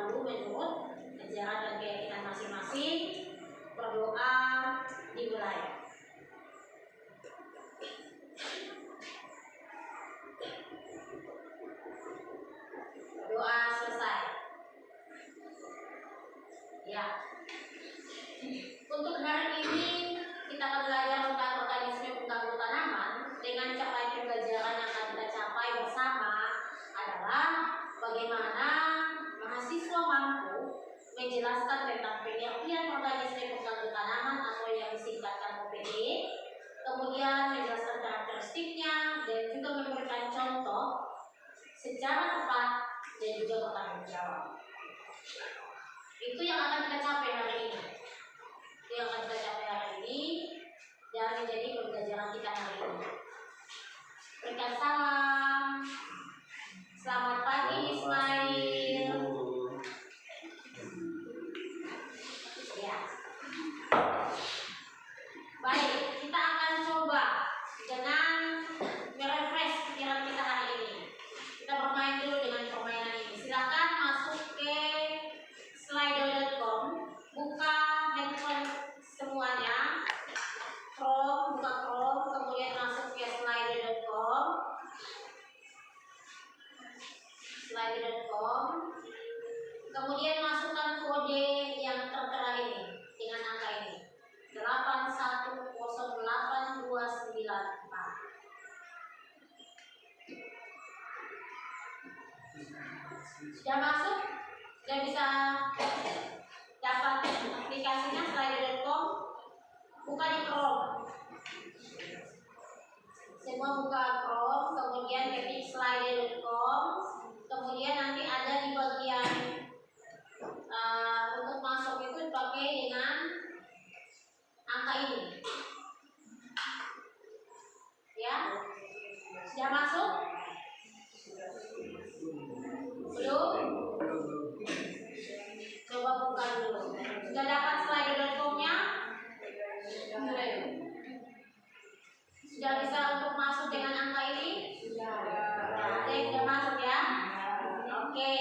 dulu menurut ajaran dan keyakinan masing-masing, berdoa dimulai. Doa selesai. Ya. Untuk hari ini kita akan belajar tentang organisme pengganggu tanaman. Dengan capaian pembelajaran yang akan kita capai bersama adalah bagaimana mahasiswa mampu menjelaskan tentang pengertian organisme pengganggu tanaman atau yang disingkatkan OPT, kemudian menjelaskan karakteristiknya dan juga memberikan contoh secara tepat dan juga bertanggung jawab. Itu yang akan kita capai hari ini. Itu yang akan kita capai hari ini dan menjadi pembelajaran kita hari ini. Berikan salam. Selamat pagi Ismail. Ya. Baik, kita akan coba dengan merefresh pikiran kita hari ini. Kita bermain dulu dengan permainan ini. Silakan masuk ke slido.com, buka handphone semuanya, buka Chrome, kemudian masuk ke slido.com, kemudian masukkan kode yang tertera ini dengan angka ini 81082994. Sudah masuk? Sudah bisa dapat aplikasinya slido.com? Buka di Chrome. Semua buka Chrome, kemudian ketik slido.com, kemudian nanti ada di bagian untuk masuk itu pakai dengan angka ini. Ya, sudah masuk? Belum? Coba buka dulu. Sudah dapat slido.com-nya? Sudah bisa untuk masuk dengan angka ini? Ada yang sudah masuk ya? Oke.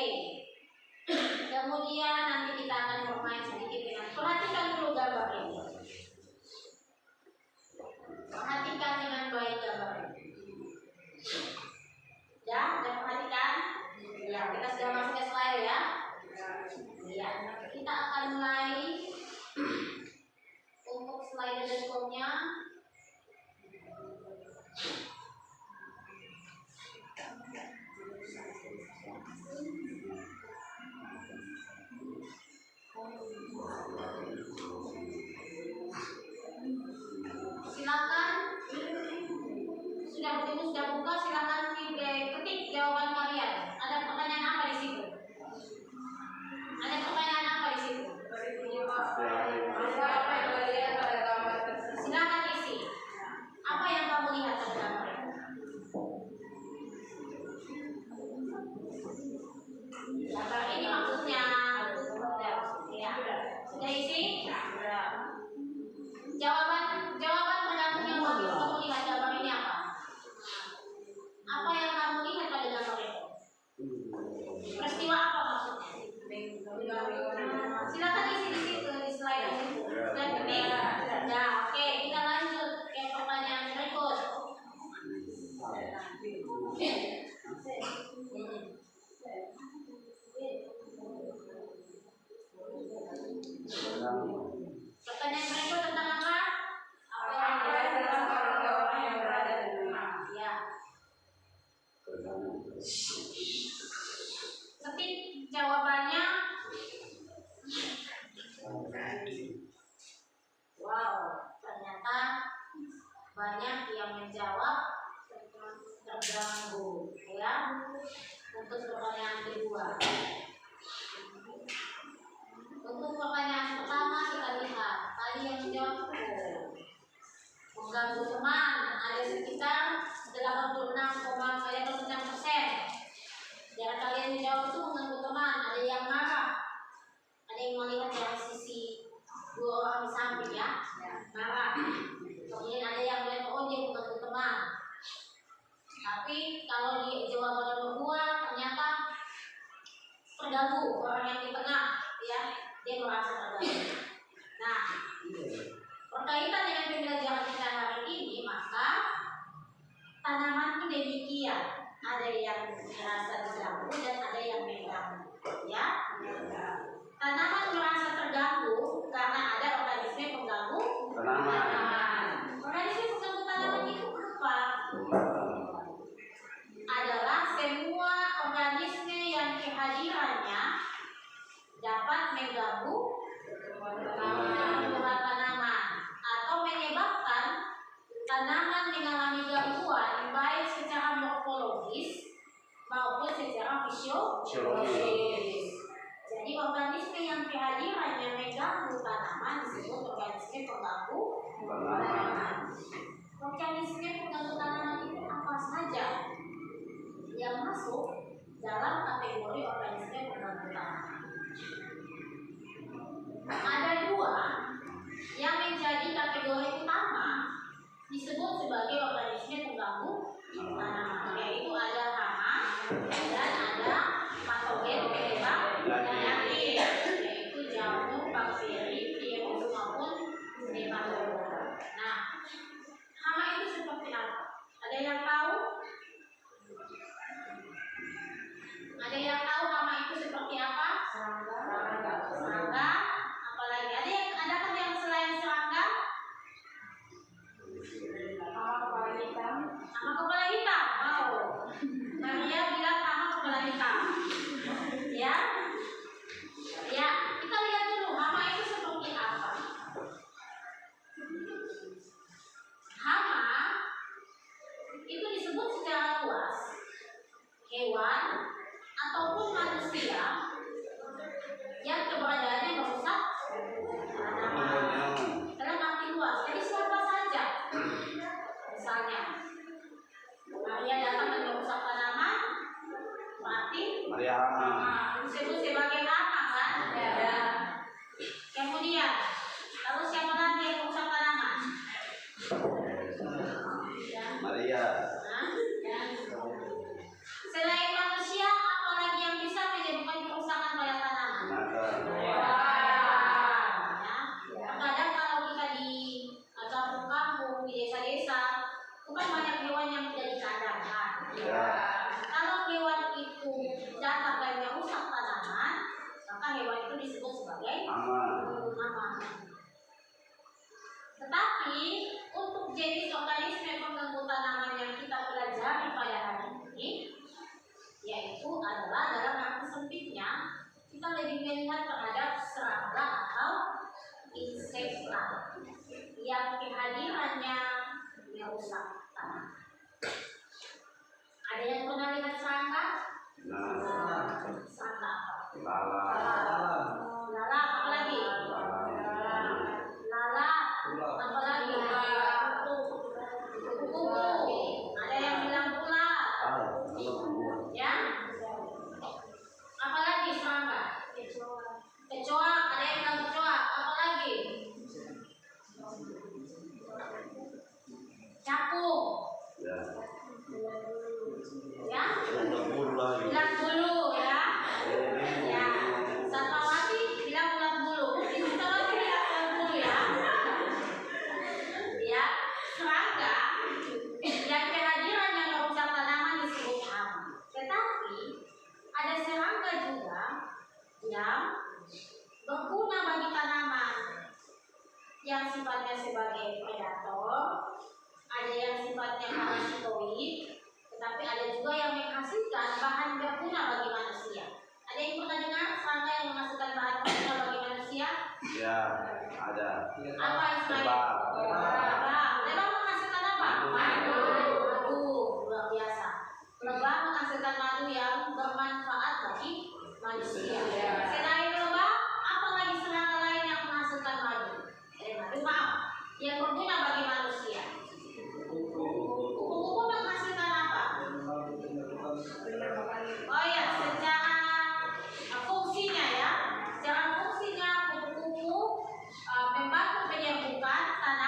Kemudian nanti kita akan bermain sedikit dengan, perhatikan dulu gambar ini. Perhatikan dengan baik gambar ini. Ya, sudah perhatikan? Ya, kita sudah masuk ke slide ya. Ya, kita akan mulai untuk slide.com-nya. Silakan, sudah bertemu, sudah buka, silakan ketik jawaban kalian. Ada pertanyaan apa di situ? Ada pertanyaan apa di situ? Silakan isi. Apa yang kamu lihat pada gambar itu? Gambar ini maksudnya ya. Sudah isi? Jawaban tergantung yang kamu lihat gambar ini apa? Apa yang kamu lihat pada gambar itu? Peristiwa apa maksudnya? Silakan isi di situ di slide itu. Dan ketik. Ya, oke, kita lanjut ke pertanyaan berikut. Pertanyaan berikut tentang apa? Apa yang berada di rumah? Ya. Ketik jawabannya. Wow, ternyata banyak yang menjawab terganggu, ya. Untuk pertanyaan kedua. Untuk pertanyaan pertama kita lihat tadi yang menjawab mengganggu teman ada sekitar 86,9%. Dari kalian menjawab itu mengganggu teman, ada yang marah, ada yang melihat dari sisi dua orang di samping ya, marah. Kemudian ada yang melihat oh dia mengganggu teman. Tapi kalau di jawaban nomor 2 ternyata terganggu, orang yang di tengah ya, dia merasa terganggu. Nah, berkaitan dengan pembelajaran kita hari ini, maka tanaman itu demikian, ada yang merasa terganggu dan ada yang mengganggu ya. Tanaman merasa terganggu karena ada organisme pengganggu tanaman. Organisme pengganggu tanaman itu apa? Adalah semua organisme yang kehadirannya dapat mengganggu pertumbuhan tanaman atau menyebabkan tanaman mengalami gangguan baik secara morfologis maupun secara fisiologis. Jadi organisme yang kehadirannya mengganggu tanaman disebut organisme pengganggu tanaman. Organisme pengganggu tanaman itu apa saja yang masuk dalam kategori organisme pengganggu tanaman? Ada dua yang menjadi kategori utama disebut sebagai organisme pengganggu tanaman, yaitu ada hama dan ada patogen penyakit, yaitu jamur, bakteri, virus maupun nematoda. Nah, hama itu seperti apa? Ada yang tahu? Ada yang tahu hama itu seperti apa? Serangga. Apalagi ada kan yang selain serangga? Hama kepala hitam. Oh, Maria bilang hama kepala hitam. Ya, ya. Kita lihat dulu hama itu seperti apa. Hama itu disebut secara luas hewan ataupun manusia yang keberadaannya merusak tanaman. Dalam arti luas, jadi siapa saja. Misalnya Maria datang dan merusak tanaman, berarti Maria disebut sebagai hama kan? Ya. Kemudian, lalu siapa lagi yang merusak tanaman? Maria. Ya. Selain manusia, apa lagi yang bisa menyebabkan kerusakan pada tanaman? Kadang kalau kita di kampung-kampung, di desa-desa, itu kan banyak hewan yang tidak dikandangkan. Kalau hewan itu datang dan merusak tanaman, maka hewan itu disebut sebagai hama. Tetapi untuk jenis organisme pengganggu tanaman yang kita pelajari pada hari ini, yaitu adalah dalam arti sempitnya kita lebih melihat terhadap serangga atau insekta yang kehadirannya merusak tanaman. Ada yang pernah lihat serangga? Serangga apa? Lala apa lagi? Lala apa lagi? Kupu-kupu. Ada yang bilang ular. Ya? Apa lagi serangga? Kecoa. Ada yang bilang kecoa. Apa lagi? Capung. Ya? Ulat bulu ya. Ya. Satpawati bilang ulat bulu. Satpawati bilang ulat bulu ya. Ya, serangga yang kehadirannya merusak tanaman disebut hama. Tetapi ada serangga juga yang berguna bagi tanaman, yang sifatnya sebagai predator, ada yang sifatnya parasitoid, tetapi ada juga yang menghasilkan bahan berguna bagi manusia. Ada yang pernah dengar serangga yang menghasilkan bahan berguna bagi manusia? Ya, ada. Apa istilahnya? Lebah menghasilkan apa? Madu. Luar biasa. Lebah menghasilkan madu yang bermanfaat bagi manusia. Selain lebah, apa lagi serangga lain yang menghasilkan madu? Yang berguna bagi manusia. Kupu-kupu menghasilkan apa? Oh ya, secara fungsinya ya. Secara fungsinya kupu-kupu membantu penyembuhan tanaman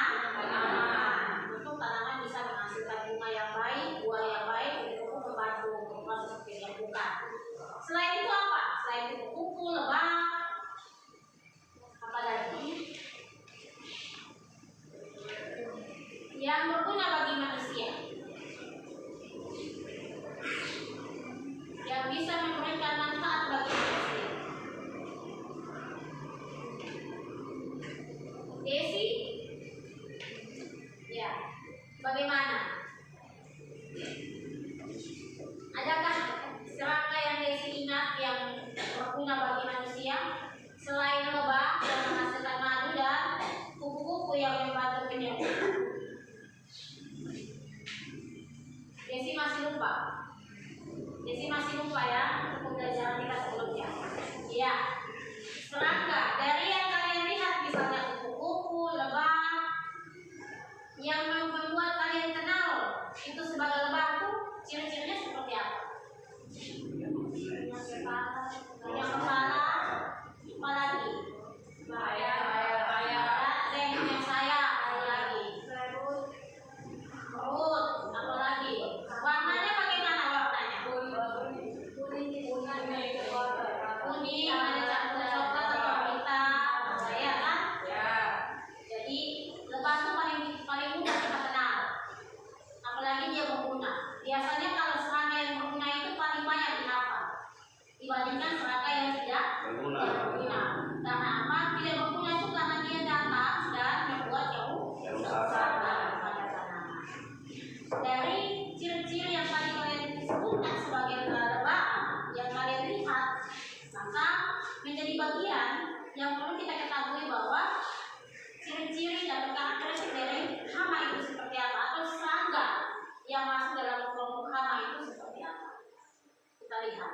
lihat.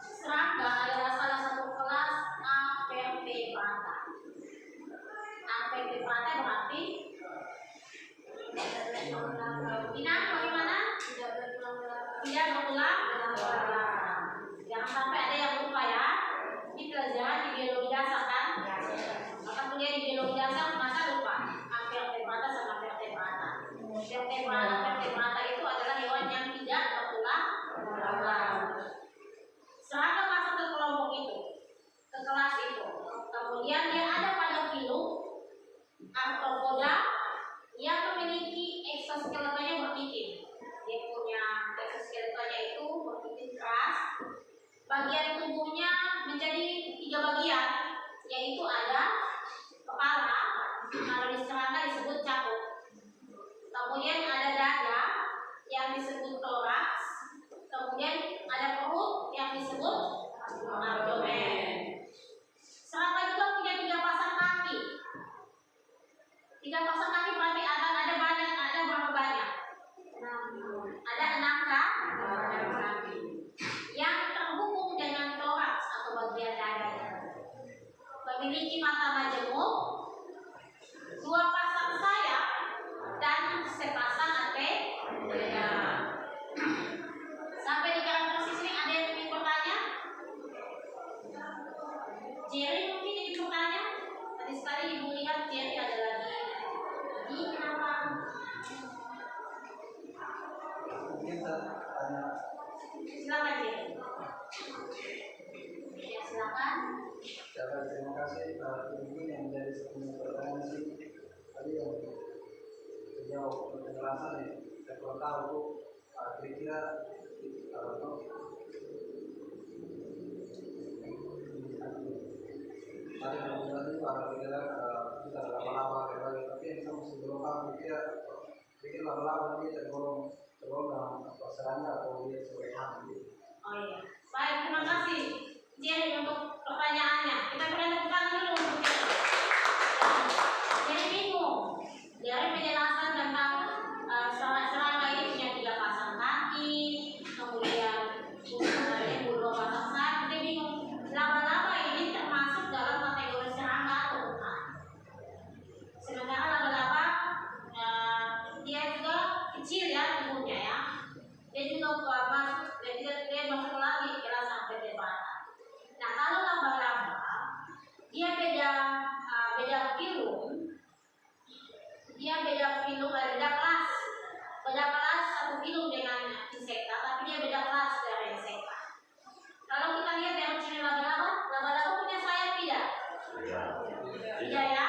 Serangga adalah salah satu kelas Avertebrata. Avertebrata berarti inang bagaimana? Tidak berulang. Jangan sampai ada yang lupa ya. Ini pelajaran di biologi dasar kan? Maka kuliah di biologi dasar masa lupa Avertebrata sama vertebrata. Vertebrata itu adalah hewan yang tidak berulang. Serangga masuk ke kelompok itu, ke kelas itu. Kemudian dia ada pada filum Arthropoda yang memiliki eksoskeletonnya berpikir. Dia punya eksoskeletonnya itu berpikir keras. Bagian tubuhnya menjadi 3 bagian, yaitu ada kepala, kalau di serangga disebut caput. Kemudian ada dada yang disebut toraks. Kemudian ada perut yang disebut abdomen. Serangga juga punya 3 pasang kaki. 3 pasang kaki berarti ada banyak, ada berapa banyak? Ada 6 kaki yang terhubung dengan toraks atau bagian dadanya. Memiliki mata majemuk, 2 pasang sayap, dan sepasang antena. Sampai di karakteristik sini ada yang ingin bertanya? Jerry mungkin ingin bertanya? Tadi sekali ibu lihat Jerry ada lagi. Ini kenapa? Mungkin tanya. Silakan Jerry. Ya silakan. Terima kasih Ibu yang menjadi satu pertanyaan sih. Tadi yang sejauh penjelasan ya, saya kurang tahu kira-kira tadi yang itu ada kira kita lama-lama kayak tapi yang sama sebelum tahu kira lama-lama ini tergolong dalam serangga atau dia sebagai hati. Oh iya, baik, terima kasih Jerry untuk pertanyaannya. Kita berikan tepuk tangan dulu untuk Jerry. Jadi bingung, Jerry menjelaskan tentang serangga ini punya 3 pasang kaki, kemudian ada 2 pasang sayap. Dia bingung, laba-laba ini termasuk dalam kategori serangga atau bukan? Sementara laba-laba dia juga kecil ya tubuhnya ya. Dia juga masuk, dia masuk lagi kelas Avertebrata. Nah kalau laba-laba dia beda filum, beda kelas satu filum dengan insekta, tapi dia beda kelas dari insekta. Kalau kita lihat yang ciri laba-laba punya sayap tidak? Iya ya.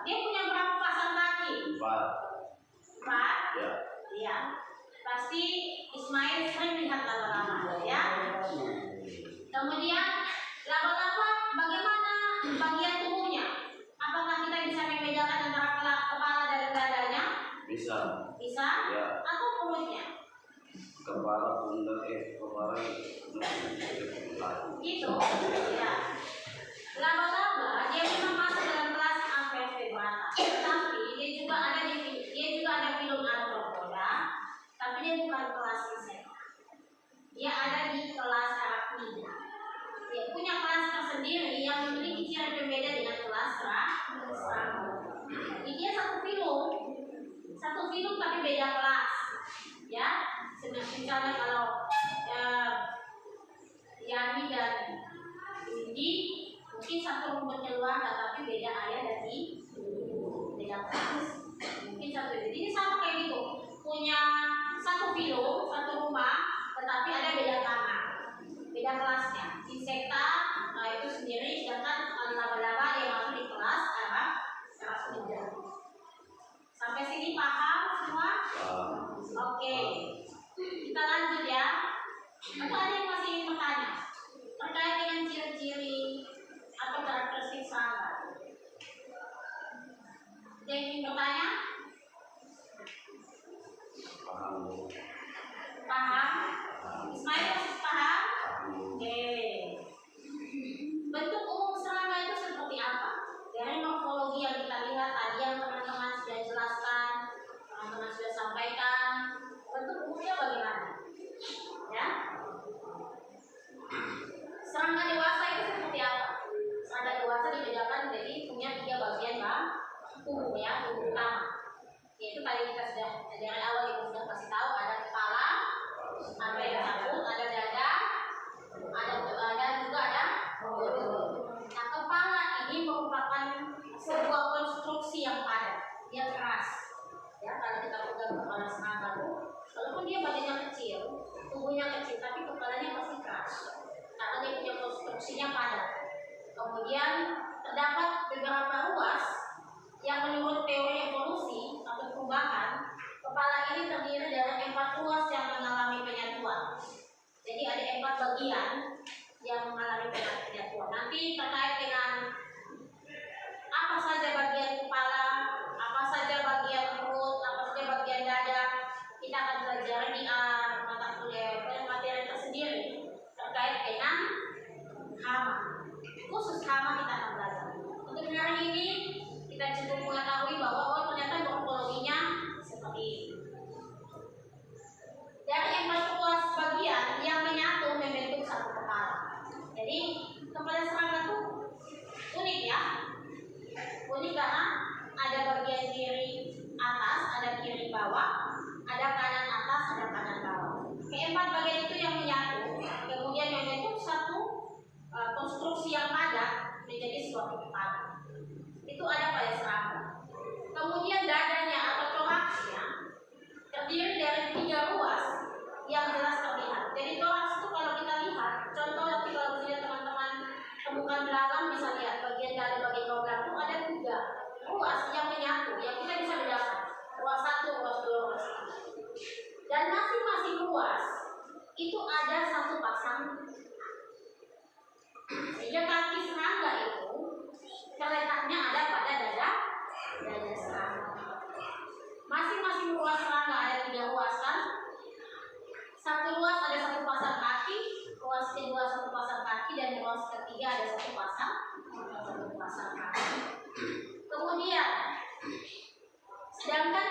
Dia punya berapa pasang kaki? 4. Iya. Pasti Ismail sering lihat laba-laba ya. Kemudian laba-laba bagaimana bagian tubuhnya? Apakah kita bisa membedakan antara kepala dan dadanya? Bisa. Ya. Atau perutnya? Kepala pundak kepala Gitu. Ya. Laba-laba dia memang masuk dalam kelas Avertebrata, tetapi dia juga ada filum Arthropoda, tapi dia bukan kelas insekta. Dia ada di kelas Arachnida. Dia punya kelas tersendiri yang memiliki ciri pembeda dengan kelas serangga. Jadi dia satu filum tapi beda kelas. Ya, misalnya kalau Yani dan Indi mungkin satu rumput keluarga tapi beda ayah dan beda kelas. Mungkin satu. Jadi ini sama kayak gitu. Punya satu filum, satu rumah, tetapi ada beda kamar, beda kelasnya. Insekta itu sendiri, sedangkan laba-laba yang masuk di kelas Arachnida. Sampai sini paham semua? Oke. Kita lanjut ya. Atau ada yang masih ingin bertanya terkait dengan ciri-ciri atau karakteristik serangga? Ada yang ingin bertanya? Paham? Ismail masih paham? Oke. Bentuk umum serangga itu seperti apa? Dari morfologi yang kita lihat tadi yang teman-teman sudah jelaskan, teman-teman sudah sampaikan, bentuk umumnya bagaimana? dia badannya kecil, tubuhnya kecil, tapi kepalanya pasti keras karena dia punya konstruksinya padat. Kemudian terdapat beberapa ruas yang menurut teori evolusi atau perubahan, kepala ini terdiri dari 4 ruas yang mengalami penyatuan. Jadi ada 4 bagian yang mengalami penyatuan. Nanti terkait dengan apa saja bagian kepala, apa saja bagian perut, apa saja bagian dada, kita akan belajar di mata kuliah materi tersendiri terkait dengan hama. Khusus hama kita akan belajar. Untuk hari ini kita cukup mengetahui bahwa ternyata morfologinya seperti ini. Dari 4 ruas bagian yang menyatu membentuk satu kepala. Jadi kepala serangga itu unik ya. Unik karena ada bagian kiri atas, ada kiri bawah, ada kanan atas, ada kanan bawah. Keempat bagian itu yang menyatu, kemudian membentuk satu konstruksi yang padat menjadi suatu kepala. Itu ada pada serangga. Kemudian dadanya atau toraksnya terdiri dari 3 ruas yang jelas terlihat. Jadi toraks itu kalau kita lihat, contoh nanti kalau misalnya teman-teman temukan belakang bisa lihat bagian dada bagian bawah belakang itu ada 3 ruas yang menyatu, yang kita bisa bedakan. Ruas 1, ruas 2, ruas 3. Dan masing-masing ruas itu ada satu pasang. Sehingga kaki serangga itu terletaknya ada pada dada serangga. Masing-masing ruas serangga ada 3 ruas kan? Satu ruas ada satu pasang kaki, ruas kedua satu pasang kaki, dan ruas ketiga ada satu pasang kaki. Kemudian, sedangkan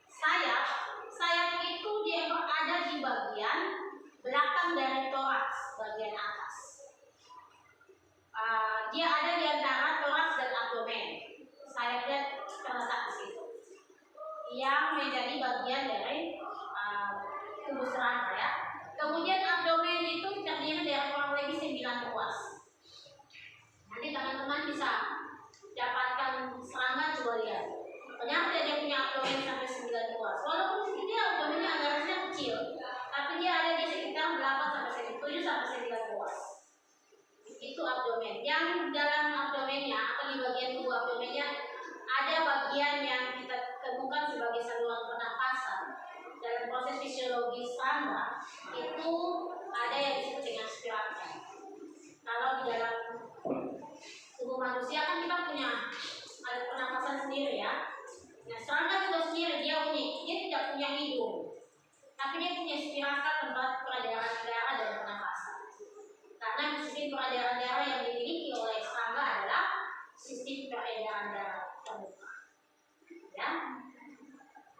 sayap itu dia berada di bagian belakang dari toraks, bagian atas. Dia ada di antara toraks dan abdomen. Sayapnya terletak di situ, yang menjadi bagian dari tubuh serangga ya. Kemudian abdomen itu terdiri dari kurang lebih 9 ruas. Nanti teman-teman bisa dapatkan serangga, coba lihat. Ternyata dia punya abdomen sampai 9 ruas. Walaupun dia abdomennya agak rasanya kecil, tapi dia ada di sekitar 7 sampai 9 ruas. Itu abdomen. Yang dalam abdomennya atau di bagian tubuh abdomennya ada bagian yang kita temukan sebagai saluran pernapasan. Dalam proses fisiologi serangga itu ada yang disebut dengan spirator. Kalau di dalam tubuh manusia kan kita punya alat pernapasan sendiri ya. Nah, serangga juga sendiri, dia unik. Dia tidak punya hidung, tapi dia punya spirator tempat peredaran darah dan pernapasan. Karena sistem peredaran darah yang dimiliki oleh serangga adalah sistem peredaran darah terbuka. Ya,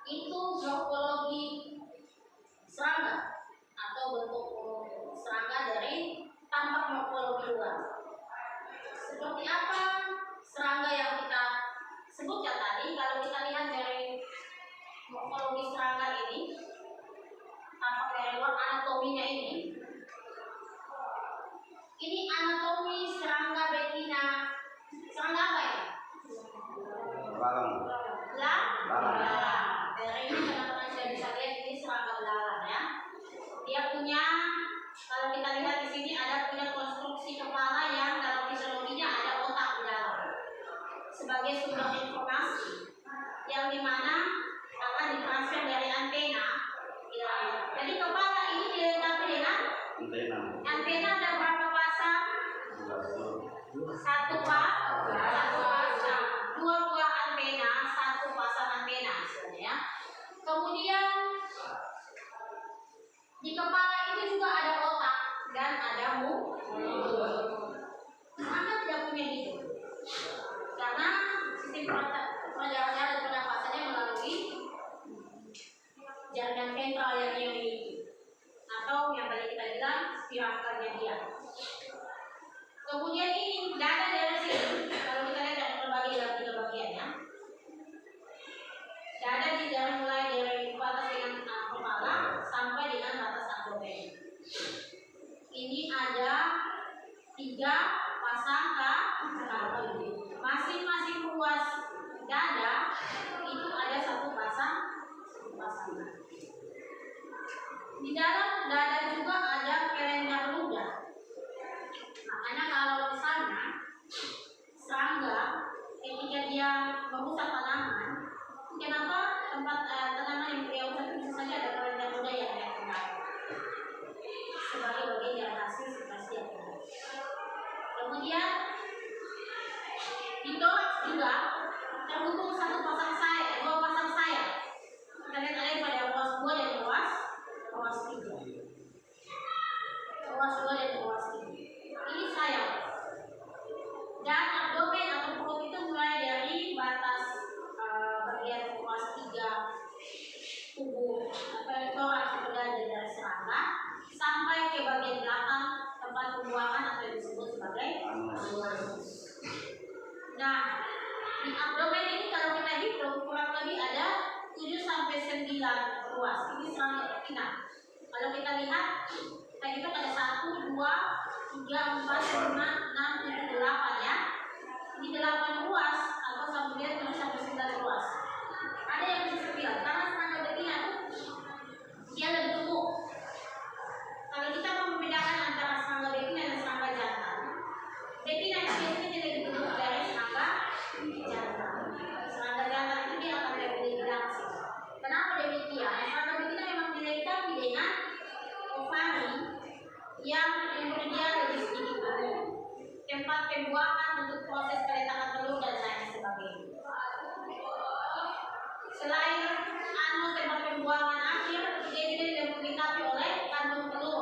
itu morfologi serangga atau bentuk serangga dari tampak morfologi luar. Seperti apa serangga yang kita sebutkan tadi? Kalau kita lihat dari morfologi serangga ini, tampak dari luar, anatominya ini anatomi serangga betina. Serangga apa ya? Belalang. Belalang. Dari ini teman-teman sudah bisa lihat ini serangga belalang ya. Dia punya, kalau kita lihat di sini ada punya konstruksi kepala yang dalam fisiologinya ada otak belalang sebagai sumber informasi yang dimana akan ditransfer dari antena. Jadi kepala ini dilengkapi dengan antena. Ada berapa pasang? 1 pasang. 2 buah antena, 1 pasang antena istilahnya. Kemudian di kepala itu juga ada otak dan ada mulut. Serangga tidak punya hidung karena sistem peredaran darah dan pernapasannya melalui jaringan ventral yang dia miliki, atau yang tadi kita bilang spiratornya dia. Kemudian ini dada dari sini, kalau kita lihat dari terbagi dalam 3 bagian ya. Dada dari mulai dari batas dengan kepala sampai dengan batas abdomen. Ini ada 3 pasang kaki. Masing-masing ruas dada itu ada 1 pasang kaki. Di dalam dada juga ada kelenjar ludah. Makanya kalau misalnya serangga ketika dia merusak tanaman, kenapa tempat tanaman yang dia rusak itu bisa saja ada kelenjar ludah yang naik kembali sebagai bagian dari hasil sekresi yang ada. Kemudian di toraks juga terhubung satu pasang sayap, dua pasang sayap. Kita lihat ada pada ruas 2 dan ruas 3. Ruas 2 dan ruas 3. Ini sayap. Dan abdomen atau perut itu mulai dari batas bagian ruas 3 tubuh atau toraks atau dada dari serangga sampai ke bagian belakang tempat pembuangan atau yang disebut sebagai anus. Nah, di abdomen ini kalau kita hitung kurang lebih ada 7 sampai 9 ruas. Ini serangga betina. Kalau kita lihat, kita hitung ada 1, 2, 3, 4, 5, 6, 7, 8 ya. Ini 8 ruas atau kemudian 7 sampai 9 ruas. Ada yang bisa 9 karena serangga betina itu dia lebih gemuk. Kalau kita mau membedakan antara serangga betina dan serangga jantan, betina itu biasanya dia lebih gemuk dari serangga jantan. Serangga jantan itu dia akan lebih langsing. Kenapa demikian? Serangga betina memang dilengkapi dengan ovari yang kemudian lebih sedikit gemuk, tempat pembuangan untuk proses peletakan telur dan lain sebagainya. Selain anus tempat pembuangan akhir, dia juga tidak dilengkapi oleh kandung telur.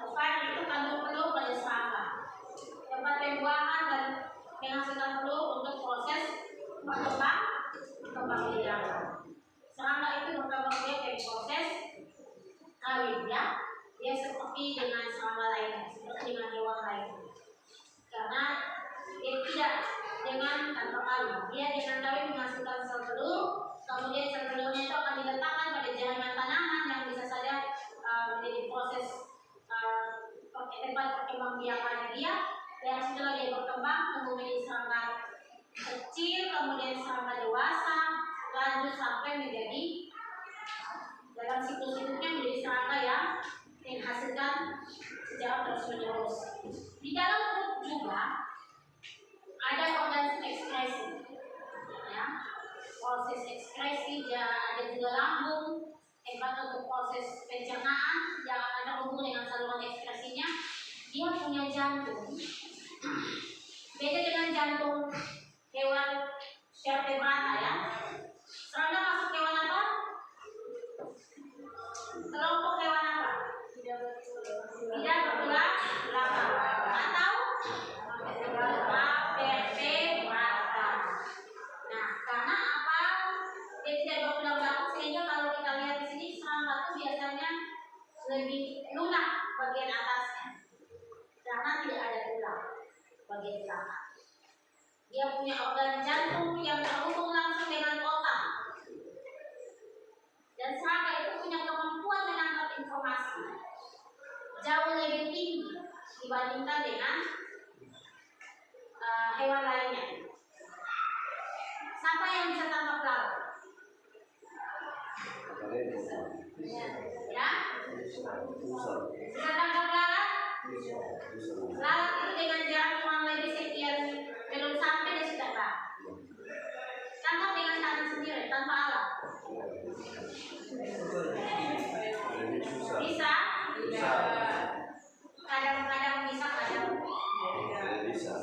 Ovari itu kandung telur pada serangga, tempat pembuangan dan menghasilkan telur untuk proses berkembang biakan. Serangga itu berkembang biak dari proses kawin ya. Dia seperti dengan serangga lainnya, seperti dengan hewan lainnya. Karena dia tidak dengan tanpa kawin, dia dengan kawin menghasilkan sel telur. Kemudian sel telurnya itu akan diletakkan pada jaringan tanaman yang bisa saja menjadi proses tempat perkembangbiakan dia. Dari situlah dia berkembang tumbuh menjadi serangga kecil, kemudian serangga dewasa, lanjut sampai menjadi dalam siklus-siklusnya menjadi serangga yang menghasilkan secara terus-menerus. Di dalam perut juga ada organ ekskresi, ya. Proses ekskresi ada juga lambung, tempat untuk proses pencernaan yang akan terhubung dengan saluran ekskresinya. Dia punya jantung. Beda dengan jantung hewan vertebrata ya. Serangga masuk hewan apa? Kelompok hewan apa? Tidak bertulang belakang atau vertebrata. Nah, karena apa? Dia tidak bertulang belakang sehingga kalau kita lihat di sini serangga itu biasanya lebih lunak bagian atasnya karena tidak ada tulang bagian belakang. Dia punya organ jantung yang terhubung langsung dengan otak. Dan serangga itu punya kemampuan menangkap informasi jauh lebih tinggi dibandingkan dengan hewan lainnya. Siapa yang bisa tangkap lalat? Ya? Bisa tangkap lalat? Lalat itu dengan jarak kurang lebih sekian, belum sampai dia sudah tahu. Tangkap dengan tangan sendiri tanpa alat. Bisa? Kadang-kadang bisa, kadang bisa.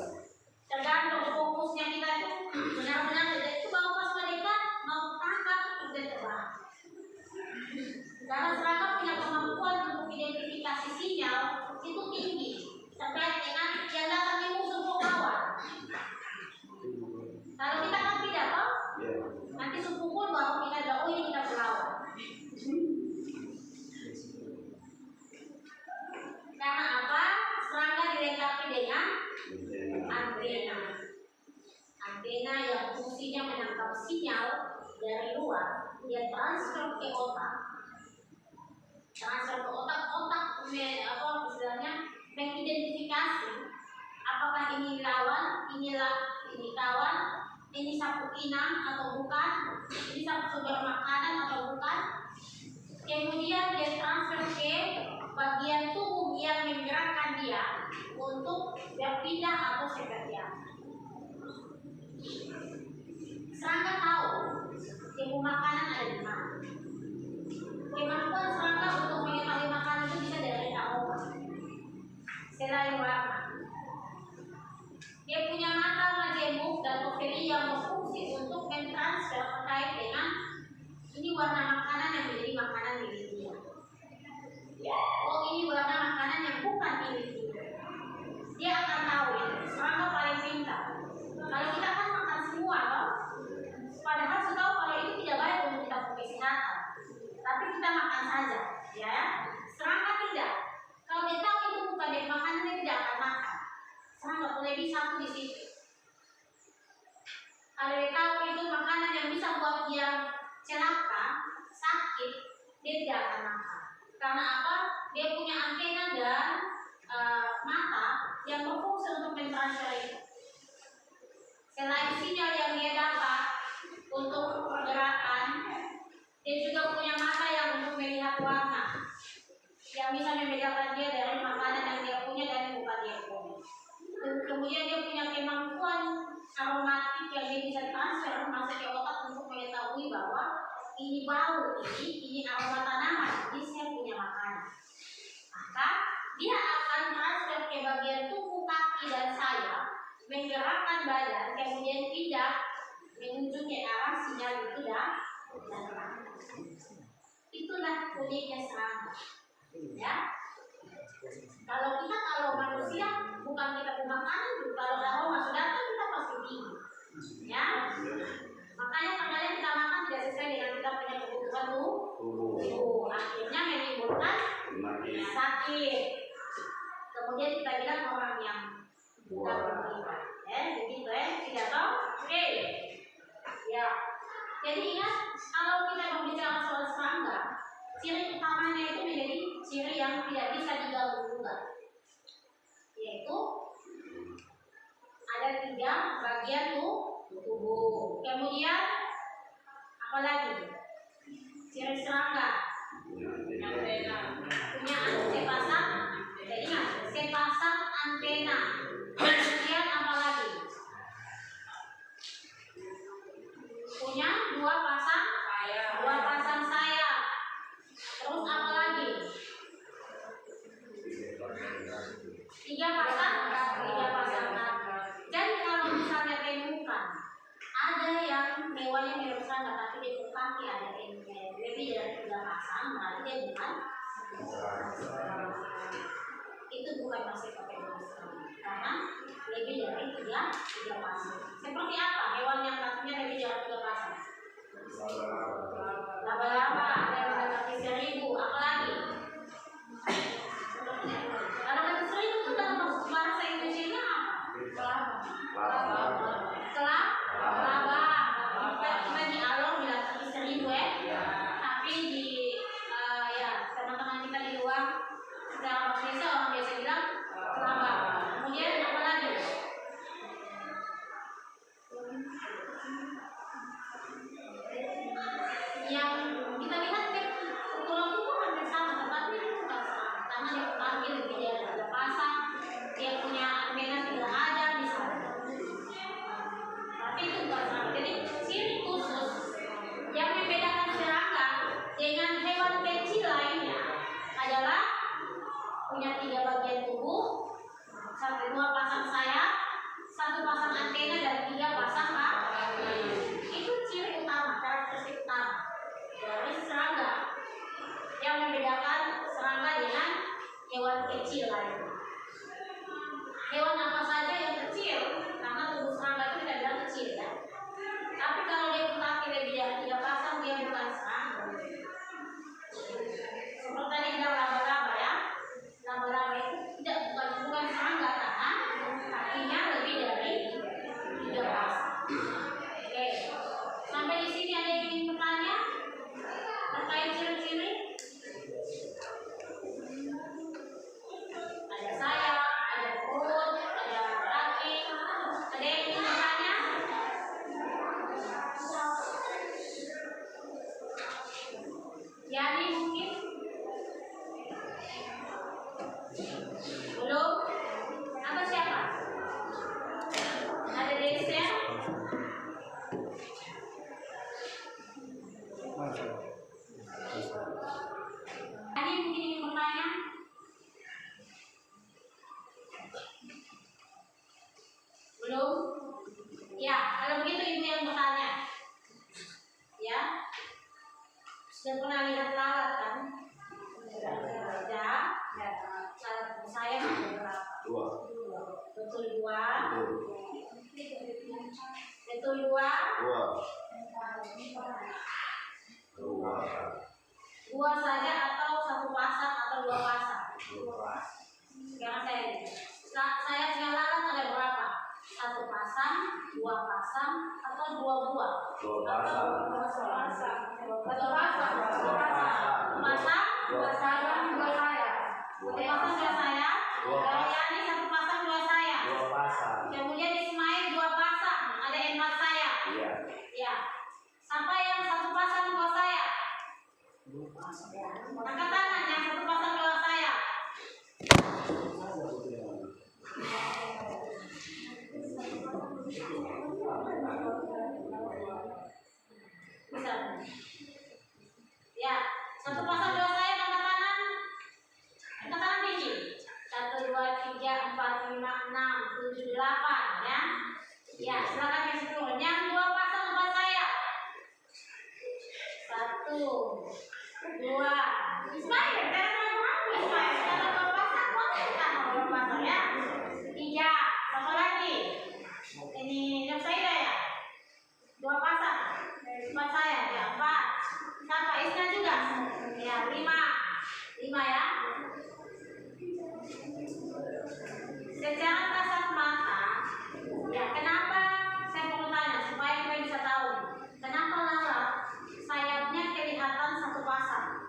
tergantung fokusnya kita itu benar-benar itu baru pas mereka mau tangkap sudah terbang. Karena serangga punya kemampuan untuk identifikasi sinyal itu tinggi terkait dengan yang datang di musuh lawan. Kalau kita kan tidak tahu, nanti sepukul baru kita tahu ini kita berlawan. Karena apa? Serangga dilengkapi dengan antena. Antena yang fungsinya menangkap sinyal dari luar, dia transfer ke otak. Transfer ke otak, istilahnya mengidentifikasi apakah ini lawan, ini kawan, ini sapu inang atau bukan, ini sapu sumber makanan atau bukan. Kemudian bagian tubuh yang menggerakkan dia untuk berpindah atau seperti apa. Serangga tahu ilmu makanan ada di mana. Kemampuan serangga untuk mengetahui makanan itu bisa dari aroma, selain warna. Dia punya mata majemuk dan overi yang berfungsi untuk mentransfer terkait dengan ini warna makanan yang menjadi makanan milik dia. Oh, ini warna makanan yang bukan milik dia. Dia akan tahu itu. Serangga paling pintar. Kalau kita kan makan semua, loh. Padahal sudah tahu kalau itu tidak baik untuk kita punya kesehatan. Tapi kita makan saja, ya. Serangga tidak. Kalau dia tahu itu bukan dari makanan, dia tidak akan makan. Serangga boleh bisa satu di situ. Kalau dia tahu itu makanan yang bisa buat dia celaka, sakit, dia tidak akan makan. Karena apa? Dia punya antena dan mata yang berfungsi untuk mentransfer itu. Selain sinyal yang dia dapat untuk pergerakan, dia juga punya mata yang untuk melihat warna, yang bisa membedakan dia dari makanan yang dia punya dan bukan dia punya. Kemudian dia punya kemampuan aromatik yang dia bisa transfer masuk ke otak untuk mengetahui bahwa ini bau, ini aroma tanaman, ini saya punya makanan. Maka dia akan transfer ke bagian tubuh kaki dan sayap, menggerakkan badan, kemudian pindah menuju ke arah sinyal itu dan itulah uniknya serangga. Ya. Kalau manusia bukan kita punya makanan, kalau aroma sudah datang kita pasti tinggi. Ya. Makanya kadang kita makan tidak sesuai dengan kita punya kebutuhan tubuh. Akhirnya menimbulkan sakit. Kemudian kita bilang orang yang bukan begitu. Begitu tidak tahu? Oke. Ya. Jadi ingat, kalau kita berbicara soal serangga, ciri utamanya itu menjadi ciri yang tidak bisa digabung-gabungkan, yaitu ada 3 bagian tubuh. Kemudian apa lagi? Ciri serangga punya sepasang, ingat, sepasang antena. Kemudian apa lagi? Punya 2 pasang sayap. Terus apa lagi? 3 pasang kaki. Jadi kalau misalnya temukan ada yang hewannya mirip serangga tapi dia punya kaki ada lebih dari 3 pasang, berarti dia bukan. Itu bukan masih pakai serangga karena lebih dari 3 pasang. Seperti apa hewan yang kakinya lebih dari 3 pasang? Laba-laba, ada yang kaki 1000, apa lagi? Kalau kaki 1000 itu dalam bahasa Indonesia apa? Kelaba. Kita di alor bilang kaki 1000 tapi di teman-teman kita di luar dalam bahasa Indonesia orang biasa bilang kelaba. Kemudian apa lagi? Yang kita lihat ukuran tubuh hampir sama, tetapi itu bukan sama. Karena dia kaki lebih dari 3 pasang, dia punya antena tidak ada misalnya. Tapi itu bukan sama. Jadi ciri khusus yang membedakan serangga dengan hewan kecil lainnya adalah punya 3 bagian tubuh, 2 pasang sayap, 1 pasang antena dan 3 pasang kaki. Itu ciri utama, karakteristik utama dari serangga yang membedakan serangga dengan hewan kecil lainnya. Hewan apa saja yang kecil, karena tubuh serangga itu tidak bilang kecil ya. Tapi kalau dia kaki lebih dari 3 pasang, dia bukan serangga. Seperti tadi bilang laba-laba ya. Laba-laba itu bukan serangga karena kakinya lebih dari 3 pasang. Oke. Sampai di sini ada yang ingin bertanya terkait ciri-ciri? Ada sayap, ada perut, ada saja atau satu pasang atau dua pasang? Sekarang saya punya lalat ada berapa? Satu pasang, dua pasang, atau dua buah? Dua pasang. Satu pasang. Dua pasang. Dua saya. Satu pasang dua saya. Yani satu pasang dua saya. Dua pasang. Kemudian Ismail dua pasang. Ada empat saya. Iya. Ya. Siapa yang satu pasang dua saya? Angkat tangan yang satu pasang dua saya. Bisa. Ya, satu pasang dua saya angkat tangan. Angkat tangan tinggi. 1, 2, 3, 4, 5, 6, 7, 8 ya. Ya, silakan yang sepuluh. Yang dua pasang empat saya. 1, 2. Ismail, jangan ragu-ragu Ismail. Kalau dua pasang boleh kan dua pasang ya. 3. Satu lagi. Ini Nursaida ya. Dua pasang. Empat saya ya. 4. Siapa? Isna juga. Ya, 5. 5 ya. Secara kasat mata, ya kenapa saya perlu tanya supaya kita bisa tahu kenapa lalat sayapnya kelihatan satu pasang,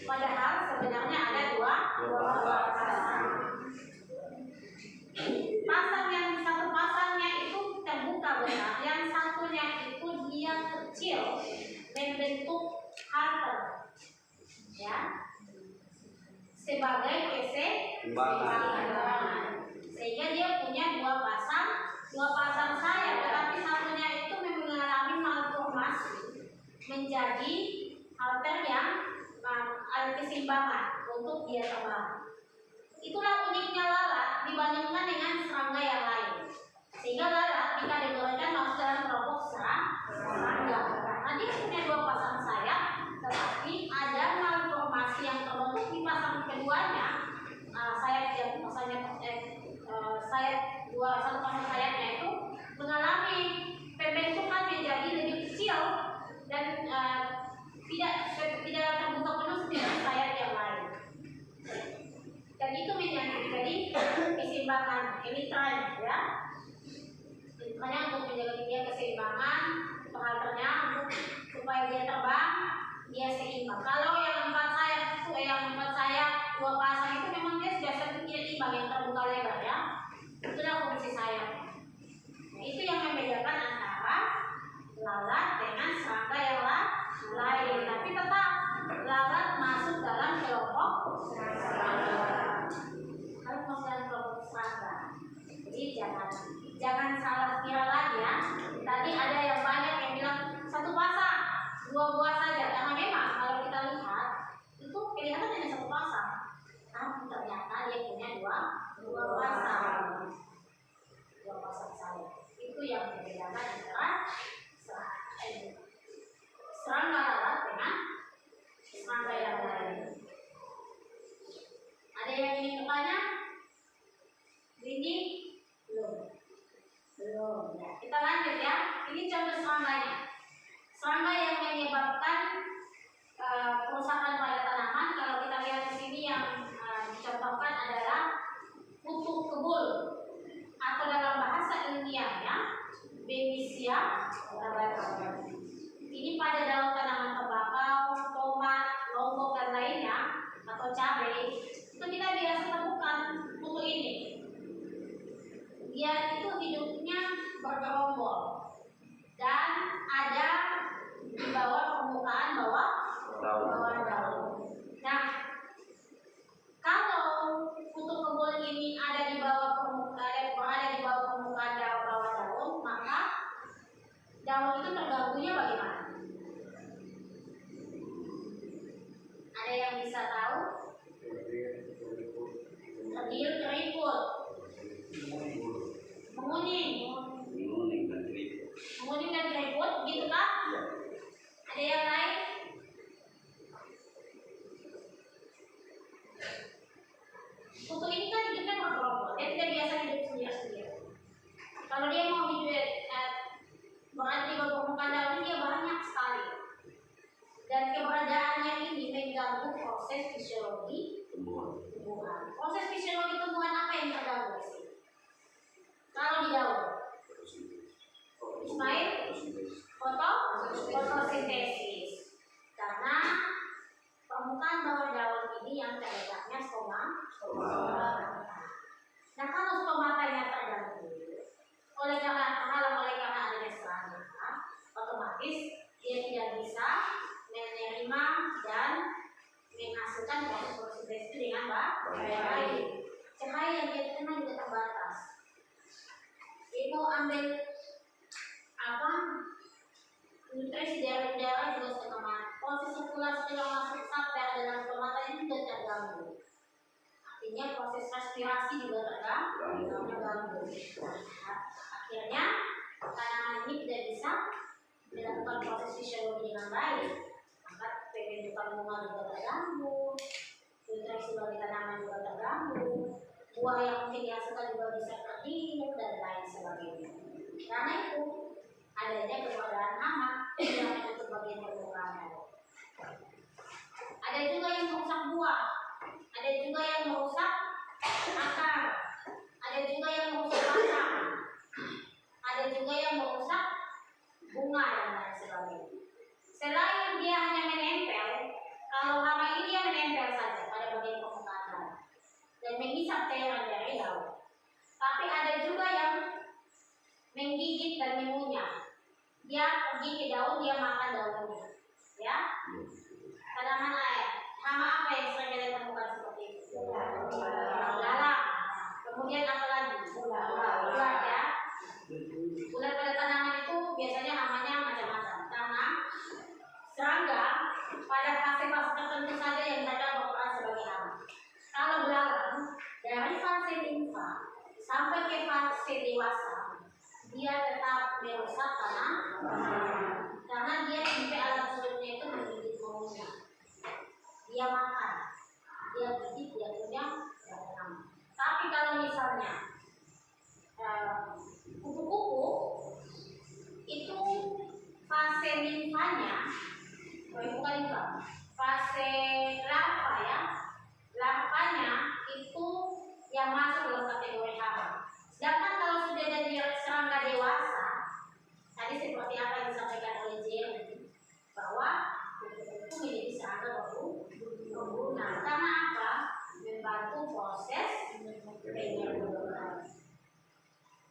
padahal sebenarnya ada dua pasang. Pasang yang satu pasangnya itu terbuka benar, yang satunya itu dia kecil, membentuk halter, ya, sebagai keseimbangan. Sehingga dia punya dua pasang sayap, tetapi satunya itu mengalami malformasi menjadi halter yang ada keseimbangan untuk dia terbang. Itulah uniknya lalat dibandingkan dengan serangga yang lain. Sehingga lalat dikategorikan masuk dalam kelompok serangga karena dia punya dua pasang sayap, tetapi ada malformasi yang terbentuk di pasang keduanya. Sayap satu pasang sayapnya itu mengalami pembentukan menjadi lebih kecil dan tidak terbuka penuh seperti sayap yang lain. Dan itu menjadi keseimbangan ini tren ya. Makanya untuk menjaga dia keseimbangan halternya supaya dia terbang dia seimbang. Kalau yang empat sayap dua pasang itu memang dia sudah seimbang yang terbuka lebar ya. Itulah fungsi sayap. Nah, itu yang membedakan antara lalat dengan serangga yang lain. Tapi tetap lalat masuk dalam kelompok serangga. Harus masuk dalam kelompok serangga. Jadi jangan salah kira lagi ya. Tadi ada yang banyak yang bilang satu pasang, dua buah saja. Karena memang kalau kita lihat itu kelihatan hanya satu pasang, tapi ternyata dia punya dua pasang sayap. Itu yang membedakan antara serangga lalat dengan serangga yang lain. Ada yang ingin bertanya? Ini belum. Ya, kita lanjut ya. Ini contoh serangganya. Serangga yang menyebabkan kerusakan pada tanaman. Kalau kita lihat di sini yang dicontohkan adalah kutu kebul atau dalam bahasa ilmiahnya Babesia tabata. Ini pada daun tanaman tembakau, tomat, lombok dan lainnya atau cabai itu kita biasa temukan kutu ini. Dia itu hidupnya bergerombol dan ada di bawah permukaan bawah daun. Nah, kalau kutu kebul ini ada di bawah permukaan bawah daun, maka daun itu terganggunya bagaimana? Ada yang bisa tahu? Terdil, keriput, menguning dan keriput, gitu kan? Ada yang lain? Kutu ini kan hidupnya bergerombol, dia tidak biasa hidup sendiri-sendiri. Kalau dia mau hidup berada di bawah permukaan daun, dia banyak sekali. Dan keberadaannya ini mengganggu proses fisiologi tumbuhan. tumbuhan. Proses fisiologi tumbuhan apa yang terganggu di sini? Kalau di daun, Ismail, fotosintesis. Karena permukaan bawah daun ini yang terletaknya stomata. Nah, kalau stomatanya terganggu, oleh karena adanya serangga, otomatis dia tidak bisa menerima dan menghasilkan proses fotosintesis dengan baik. Cahaya yang dia terima juga terbatas. Dia mau ambil nutrisi dari darah juga setengah mati. Proses sirkulasi yang masuk sampai dalam stomata ini juga terganggu. Artinya proses respirasi juga terganggu. Akhirnya tanaman ini tidak bisa melakukan proses fisiologi dengan baik. Maka pembentukan bunga juga terganggu, nutrisi bagi tanaman juga terganggu, buah yang mungkin dihasilkan juga bisa terhirup dan lain sebagainya. Karena itu adanya keberadaan hama yang menutup bagian permukaan. Ada juga yang merusak buah, ada juga yang merusak akar, ada juga yang merusak batang, ada juga yang merusak bunga dan lain sebagainya. Selain dia hanya menempel, kalau hama ini dia menempel saja pada bagian permukaan dan menghisap cairan dari daun. Tapi ada juga yang menggigit dan mengunyah. Dia pergi ke daun, dia makan daunnya. Ya, tanaman air. Hama apa yang sering kita temukan seperti itu? Lalat. Kemudian apa lagi? Ulat ya. Ulat pada tanaman itu biasanya hamanya macam-macam. Karena serangga pada fase-fase tertentu saja yang mereka berperan sebagai hama. Kalau belalang dari fase limfa sampai ke fase dewasa, dia tetap merusak tanaman karena dia sampai alat sulitnya itu menggigit baunya. Dia makan, dia gigit, dia punya tanaman. Tapi kalau misalnya kupu-kupu itu fase limfanya, bukan limfa, fase larva ya, larvanya itu yang masuk dalam kategori hama. Sedangkan kalau sudah jadi serangga dewasa, tadi seperti apa yang disampaikan oleh Jerry, bahwa kupu-kupu menjadi serangga berguna. Karena apa? Membantu proses penyerbukan.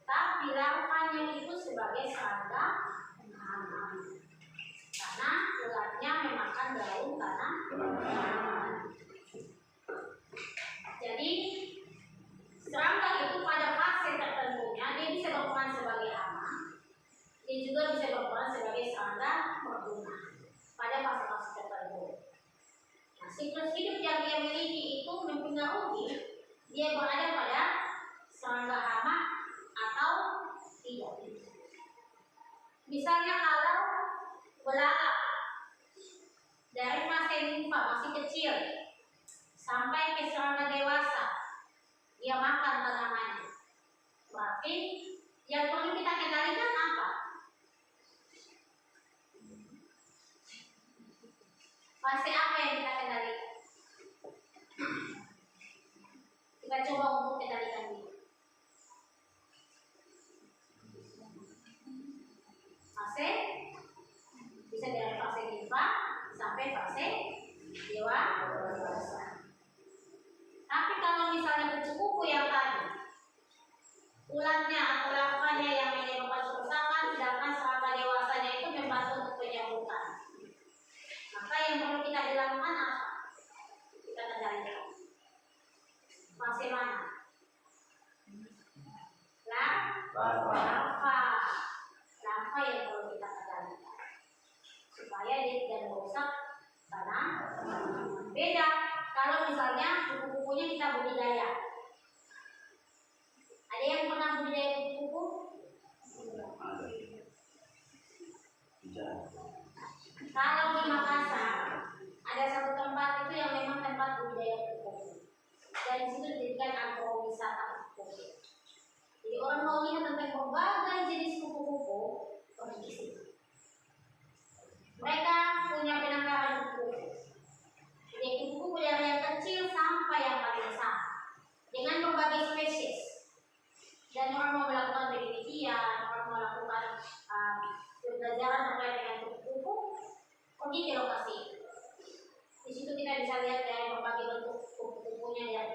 Tapi larvanya itu sebagai serangga hama. Karena ulatnya memakan daun tanaman. Jadi serangga itu pada fase tertentunya dia bisa berperan sebagai hama, dia juga bisa berperan sebagai serangga berguna pada fase-fase tertentu. Nah, siklus hidup yang dia miliki itu mempengaruhi dia berada pada serangga hama atau tidak. Misalnya kalau belalang dari fase limfa masih kecil sampai ke serangga dewasa, dia makan tanamannya. Berarti yang perlu kita kendalikan apa? Fase apa yang kita kendalikan? Kita coba untuk kendalikan dulu. Fase bisa dari fase limfa sampai fase dewasa. Tapi kalau misalnya kupu-kupu yang tadi, ulatnya atau larvanya yang menyebabkan kerusakan, sedangkan serangga dewasanya itu membantu untuk penyerbukan. Maka yang perlu kita dilakukan apa? Kita kendalikan. Fase mana? Larva yang perlu kita kendalikan supaya dia tidak merusak tanaman. Beda kalau misalnya kupu-kupunya kita budidaya. Ada yang pernah budidaya kupu-kupu? Kalau di Makassar ada satu tempat itu yang memang tempat budidaya kupu-kupu. Dan di situ dijadikan agrowisata kupu-kupu. Jadi orang mau lihat tentang berbagai jenis kupu-kupu pergi ke situ. Mereka punya penangkaran kupu-kupu. Jadi kupu-kupu yang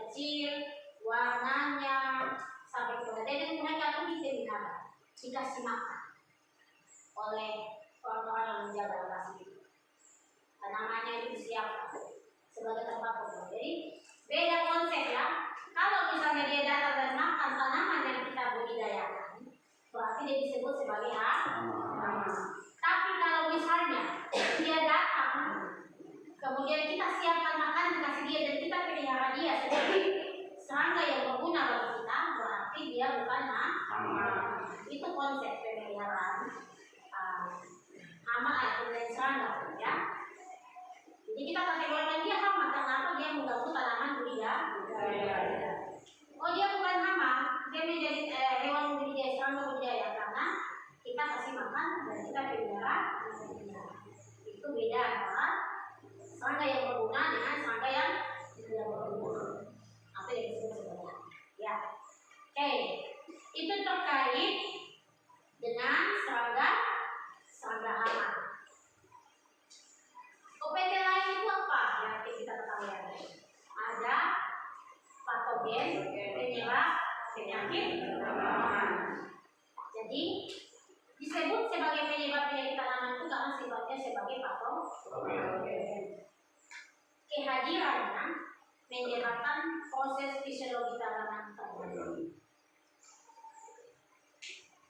kecil, warnanya, sampai ke dan mereka tuh dipelihara, dikasih makan oleh orang-orang yang menjaga lokasi itu. Tanamannya itu disiapkan sebagai tempat berdoa. Jadi beda konsep ya. Kalau misalnya dia datang dan makan tanaman yang kita budidayakan, berarti dia disebut sebagai hama. Tapi kalau misalnya dia datang, kemudian kita siapkan makanan dikasih dia dan kita pelihara dia sebagai serangga yang berguna bagi kita, berarti dia bukan hama. Itu konsep pemeliharaan hama atau serangga ya. Jadi kita kategorikan dia hama karena apa? Dia mengganggu tanaman budidaya. Oh dia bukan hama, dia menjadi hewan budidaya, serangga budidaya karena kita kasih makan dan kita pelihara. Itu beda antara serangga yang berguna dengan serangga yang tidak berguna. Apa yang disebut sebenarnya? Ya, oke. Itu terkait dengan serangga hama. OPT lain itu apa yang kita ketahui? Ada patogen, penyebab penyakit tanaman. Jadi disebut sebagai penyebab penyakit tanaman itu karena sifatnya sebagai patogen. Kehadirannya menyebabkan proses fisiologi tanaman terganggu.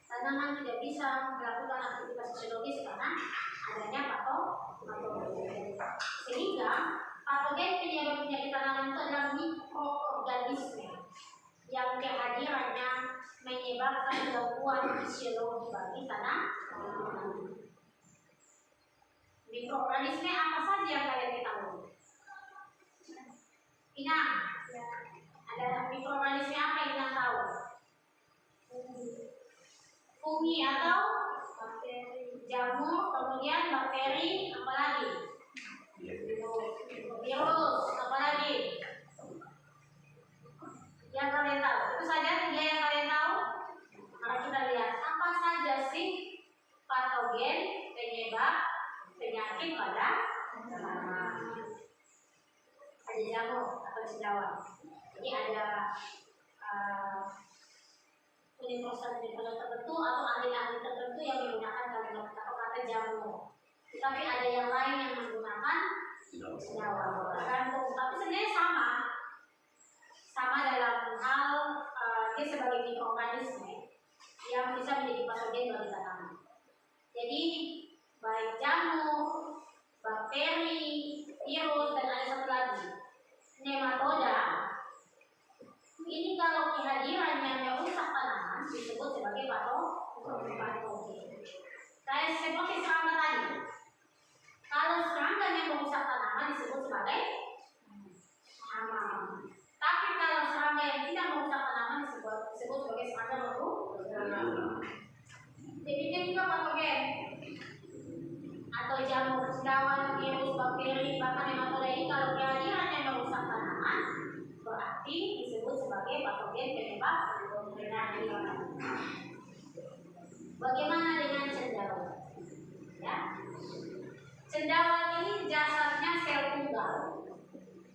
Tanaman tidak bisa melakukan aktivitas fisiologis karena adanya patogen. Sehingga patogen penyebab penyakit tanaman itu adalah mikroorganisme yang kehadirannya menyebabkan gangguan fisiologi bagi tanaman. Mikroorganisme apa saja yang kalian ketahui? Inang, ada mikroorganisme apa yang Inang tahu? Fungi atau jamur, kemudian bakteri, apa lagi? Virus, apa lagi? Yang kalian tahu? Itu saja 3 yang kalian tahu. Mari kita lihat apa saja sih patogen penyebab penyakit pada tanaman. Ada jamur atau cendawan. Jadi ada universitas tertentu atau ahli-ahli tertentu yang menggunakan kalimat atau kata jamur. Tapi ada yang lain yang menggunakan cendawan. Tergantung. Tapi sebenarnya sama dalam hal dia sebagai mikroorganisme yang bisa menjadi patogen bagi tanaman. Jadi baik jamur, bakteri, virus dan ada satu lagi nematoda. Ini kalau kehadirannya merusak tanaman disebut sebagai patogen. Kayak seperti serangga tadi. Kalau serangga yang merusak tanaman disebut sebagai hama. Tapi kalau serangga yang tidak merusak tanaman disebut sebagai serangga berguna. Demikian juga patogen atau jamur, cendawan, virus, bakteri, bahkan nematoda ini kalau kehadirannya merusak tanaman berarti disebut sebagai patogen penyebab penyakit. Bagaimana dengan cendawan? Ya, cendawan ini jasadnya sel tunggal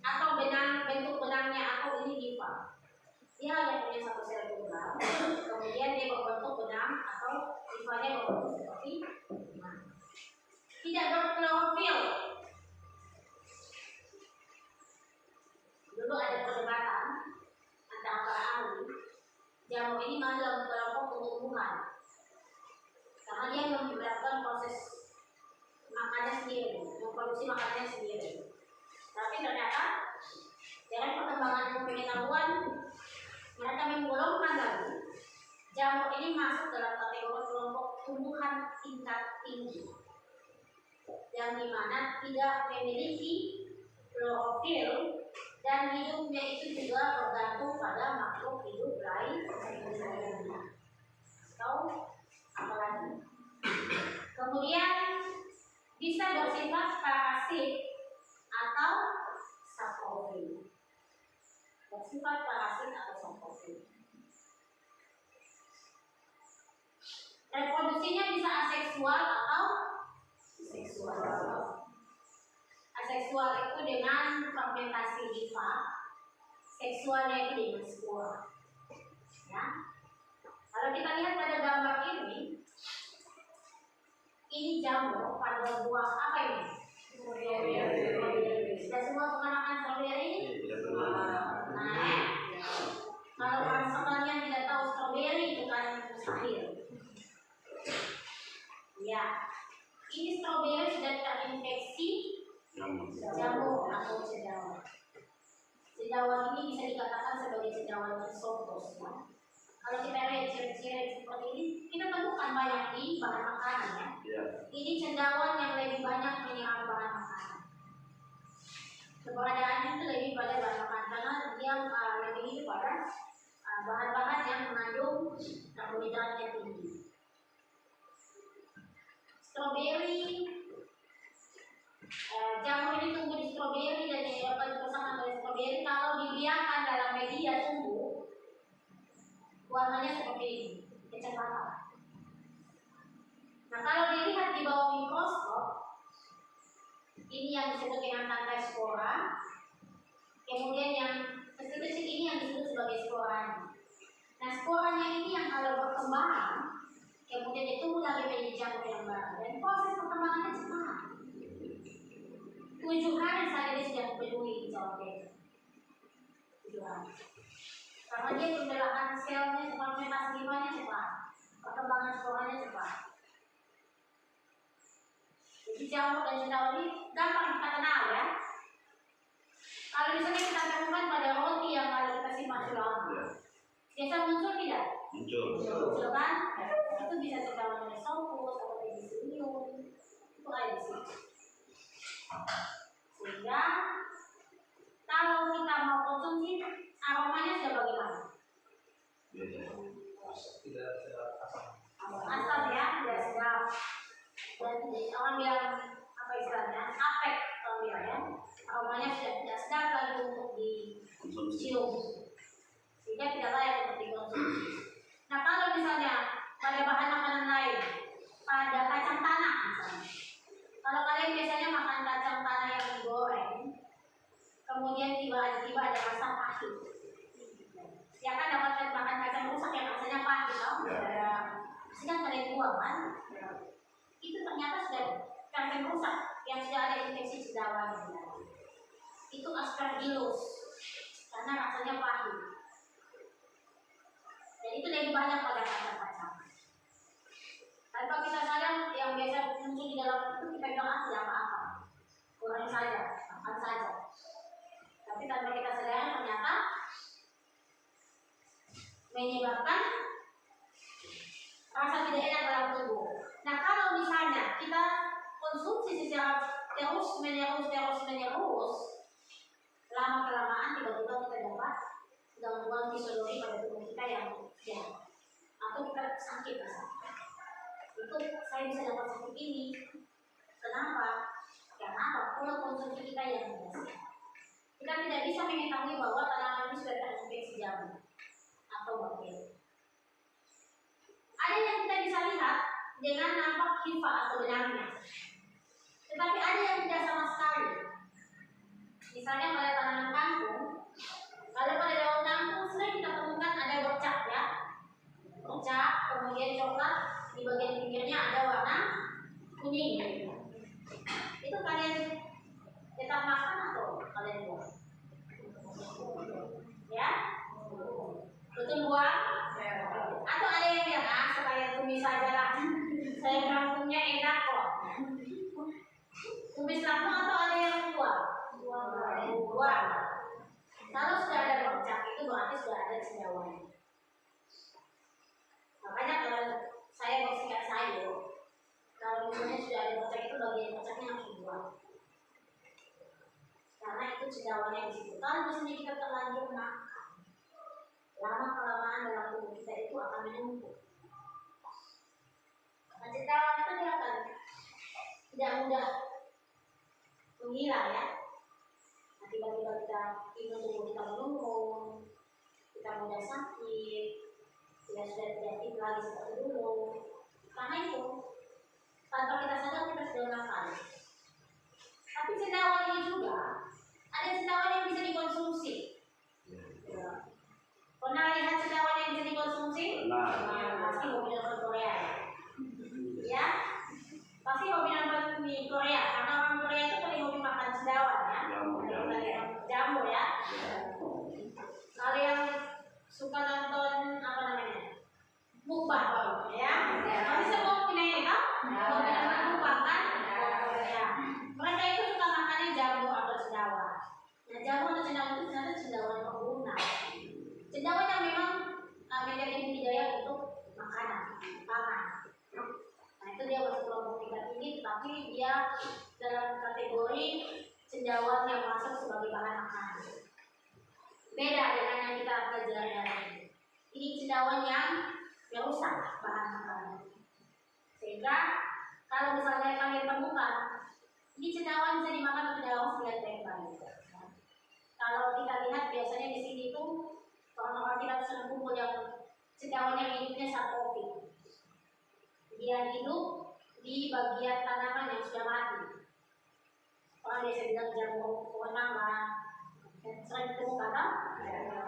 atau bentuk benangnya atau ini hifa. Dia hanya punya satu sel tunggal, kemudian dia berbentuk benang atau hifanya berbentuk seperti benang. Tidak berklorofil. Dulu ada perdebatan antara para ahli, jamur ini masuk dalam kelompok tumbuh-tumbuhan karena dia menyebabkan proses makannya sendiri, memproduksi makanannya sendiri. Tapi ternyata dalam perkembangan ilmu pengetahuan mereka menggolongkan lagi jamur ini masuk dalam kategori kelompok tumbuhan tingkat tinggi yang dimana tidak memiliki klorofil dan hidupnya itu juga bergantung pada makhluk hidup lain atau apalagi. Kemudian bisa bersifat parasit atau saprofil. Bersifat parasit atau saprofil. Reproduksinya bisa aseksual atau seksual. Aseksual itu dengan fermentasi hifa seksualnya itu dengan spora. Ya, kalau kita lihat pada gambar ini jamur pada buah apa ini? Strawberry. Sudah semua pernah makan strawberry? Tidak pernah. Nah, kalau kalian tidak tahu strawberry itu kan mustahil. Ya, ini strawberry sudah terinfeksi jamur atau cendawan. Cendawan ini bisa dikatakan sebagai cendawan Xanthus. Ya. Kalau kita lihat ciri-ciri seperti ini, kita temukan banyak di bahan makanan ya. Ini cendawan yang lebih banyak menyerang bahan makanan. Keberadaannya itu lebih pada bahan makanan karena dia lebih pada bahan-bahan yang mengandung karbohidratnya tinggi. Strawberry, jamur ini tumbuh di strawberry dan dapat bersama dari strawberry kalau dibiarkan dalam media tumbuh, warnanya seperti ini, kecoklatan. Nah kalau dilihat di bawah mikroskop, ini yang disebut dengan tangkai spora, kemudian yang kecil-kecil ini yang disebut sebagai sporanya. Nah sporanya ini yang kalau berkembang, kemudian itu lagi menjadi jamur yang baru dan proses perkembangannya cepat. 7 hari saja dia sudah peduli di Jawa. 7 hari. Karena dia pergerakan selnya cepat, metabolismenya cepat, perkembangan sporanya cepat. Jadi jamur dan cendawan ini gampang kita kenal ya. Kalau misalnya kita temukan pada roti yang kalau kita simpan lama, biasa muncul tidak? Muncul kan? Itu bisa cendawan dari Xanthus atau Penicillium, itu ada di sini. Sehingga kalau kita mau konsumsi, aromanya sudah bagaimana? Tidak asam. Asam ya, tidak sedap. Dan orang bilang apa istilahnya? Apek kalau bilang ya. Aromanya sudah tidak sedap lagi untuk dicium. Sehingga tidak layak untuk dikonsumsi. Nah kalau misalnya pada bahan makanan lain, pada kacang tanah misalnya. Kalau kalian biasanya makan kacang tanah yang digoreng, kemudian tiba-tiba ada rasa pahit. Ya kan dapat makan kacang rusak yang rasanya pahit, sedang kalian buang kan? Itu ternyata sudah kacang rusak yang sudah ada infeksi cendawan. Itu Aspergillus karena rasanya pahit. Dan itu lebih banyak pada kacang-kacang. Tanpa kita sadar yang biasa muncul di dalam itu kita bilang tidak apa-apa, kurang saja, makan saja. Tapi tanpa kita sadar ternyata menyebabkan rasa tidak enak dalam tubuh. Nah kalau misalnya kita konsumsi secara terus menerus, lama kelamaan tiba-tiba kita dapat gangguan fisiologi pada tubuh kita yang ya, atau kita sakit itu saya bisa dapat sakit ini. Kenapa? Karena pola konsumsi kita yang biasa. Kita tidak bisa mengetahui bahwa tanaman ini sudah terinfeksi jamur atau bakteri. Ada yang kita bisa lihat dengan nampak hifa atau benangnya, tetapi ada yang tidak sama sekali. Misalnya pada tanaman kangkung, kalau pada daun kangkung sering kita temukan ada bercak ya, bercak, kemudian coklat, di bagian pinggirnya ada warna kuning. Itu kalian tetap makan atau kalian buang? Ya, betul buang? Atau ada yang bilang supaya tumis saja lah, saya kangkungnya enak kok. Tumis langsung atau ada yang buang? Buang. Kalau sudah ada bercak itu berarti sudah ada cendawan. Makanya kalau saya bersihkan sayur, kalau misalnya sudah ada bercak itu bagian bercaknya harus dibuang. Karena itu cendawannya di situ. Kalau misalnya kita terlanjur makan, lama kelamaan dalam tubuh kita itu akan menumpuk. Nah, cendawan itu dia akan tidak mudah menghilang ya. Nah, tiba-tiba kita imun tubuh kita menurun, kita mudah sakit, tidak sudah tidak fit lagi seperti dulu. Karena itu tanpa kita sadar kita sudah makan. Tapi cendawan ini juga ada cendawan yang bisa dikonsumsi. cendawan pengguna. Cendawan yang memang menjadi budidaya untuk makanan, pangan. Nah itu dia masuk kelompok tingkat tinggi, tapi dia dalam kategori cendawan yang masuk sebagai bahan makanan. Beda dengan yang kita pelajari hari ini. Ini cendawan yang merusak bahan makanan. Sehingga kalau misalnya kalian temukan ini cendawan bisa dimakan atau tidak harus dilihat baik-baik. Kalau kita lihat biasanya di sini tuh orang-orang kita sering kumpul yang cendawan yang hidupnya sarkofit. Dia hidup di bagian tanaman yang sudah mati. Orang biasa bilang jamur pohon mangga, sering ditemukan kan?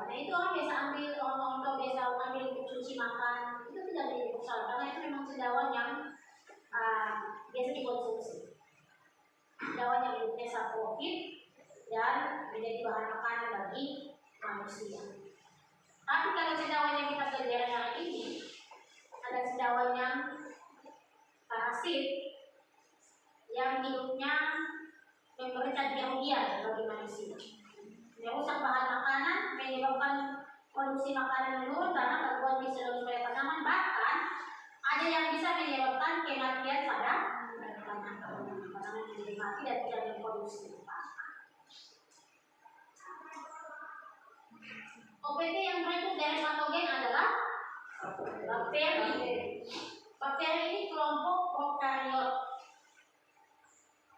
Nah itu orang biasa ambil, orang tua biasa ambil untuk cuci makan. Itu tidak jadi masalah karena itu memang cendawan yang biasa dikonsumsi. Cendawan yang hidupnya sarkofit dan menjadi bahan makanan bagi manusia. Tapi kalau cendawan yang kita pelajari hari ini ada cendawan yang parasit yang hidupnya memberikan kerugian bagi manusia, merusak bahan makanan, menyebabkan produksi makanan menurun karena gangguan fisiologis pada tanaman, bahkan ada yang bisa menyebabkan kematian pada tanaman menjadi mati dan tidak memproduksi. OPT yang berikut dari patogen adalah bakteri. Bakteri ini kelompok prokariot,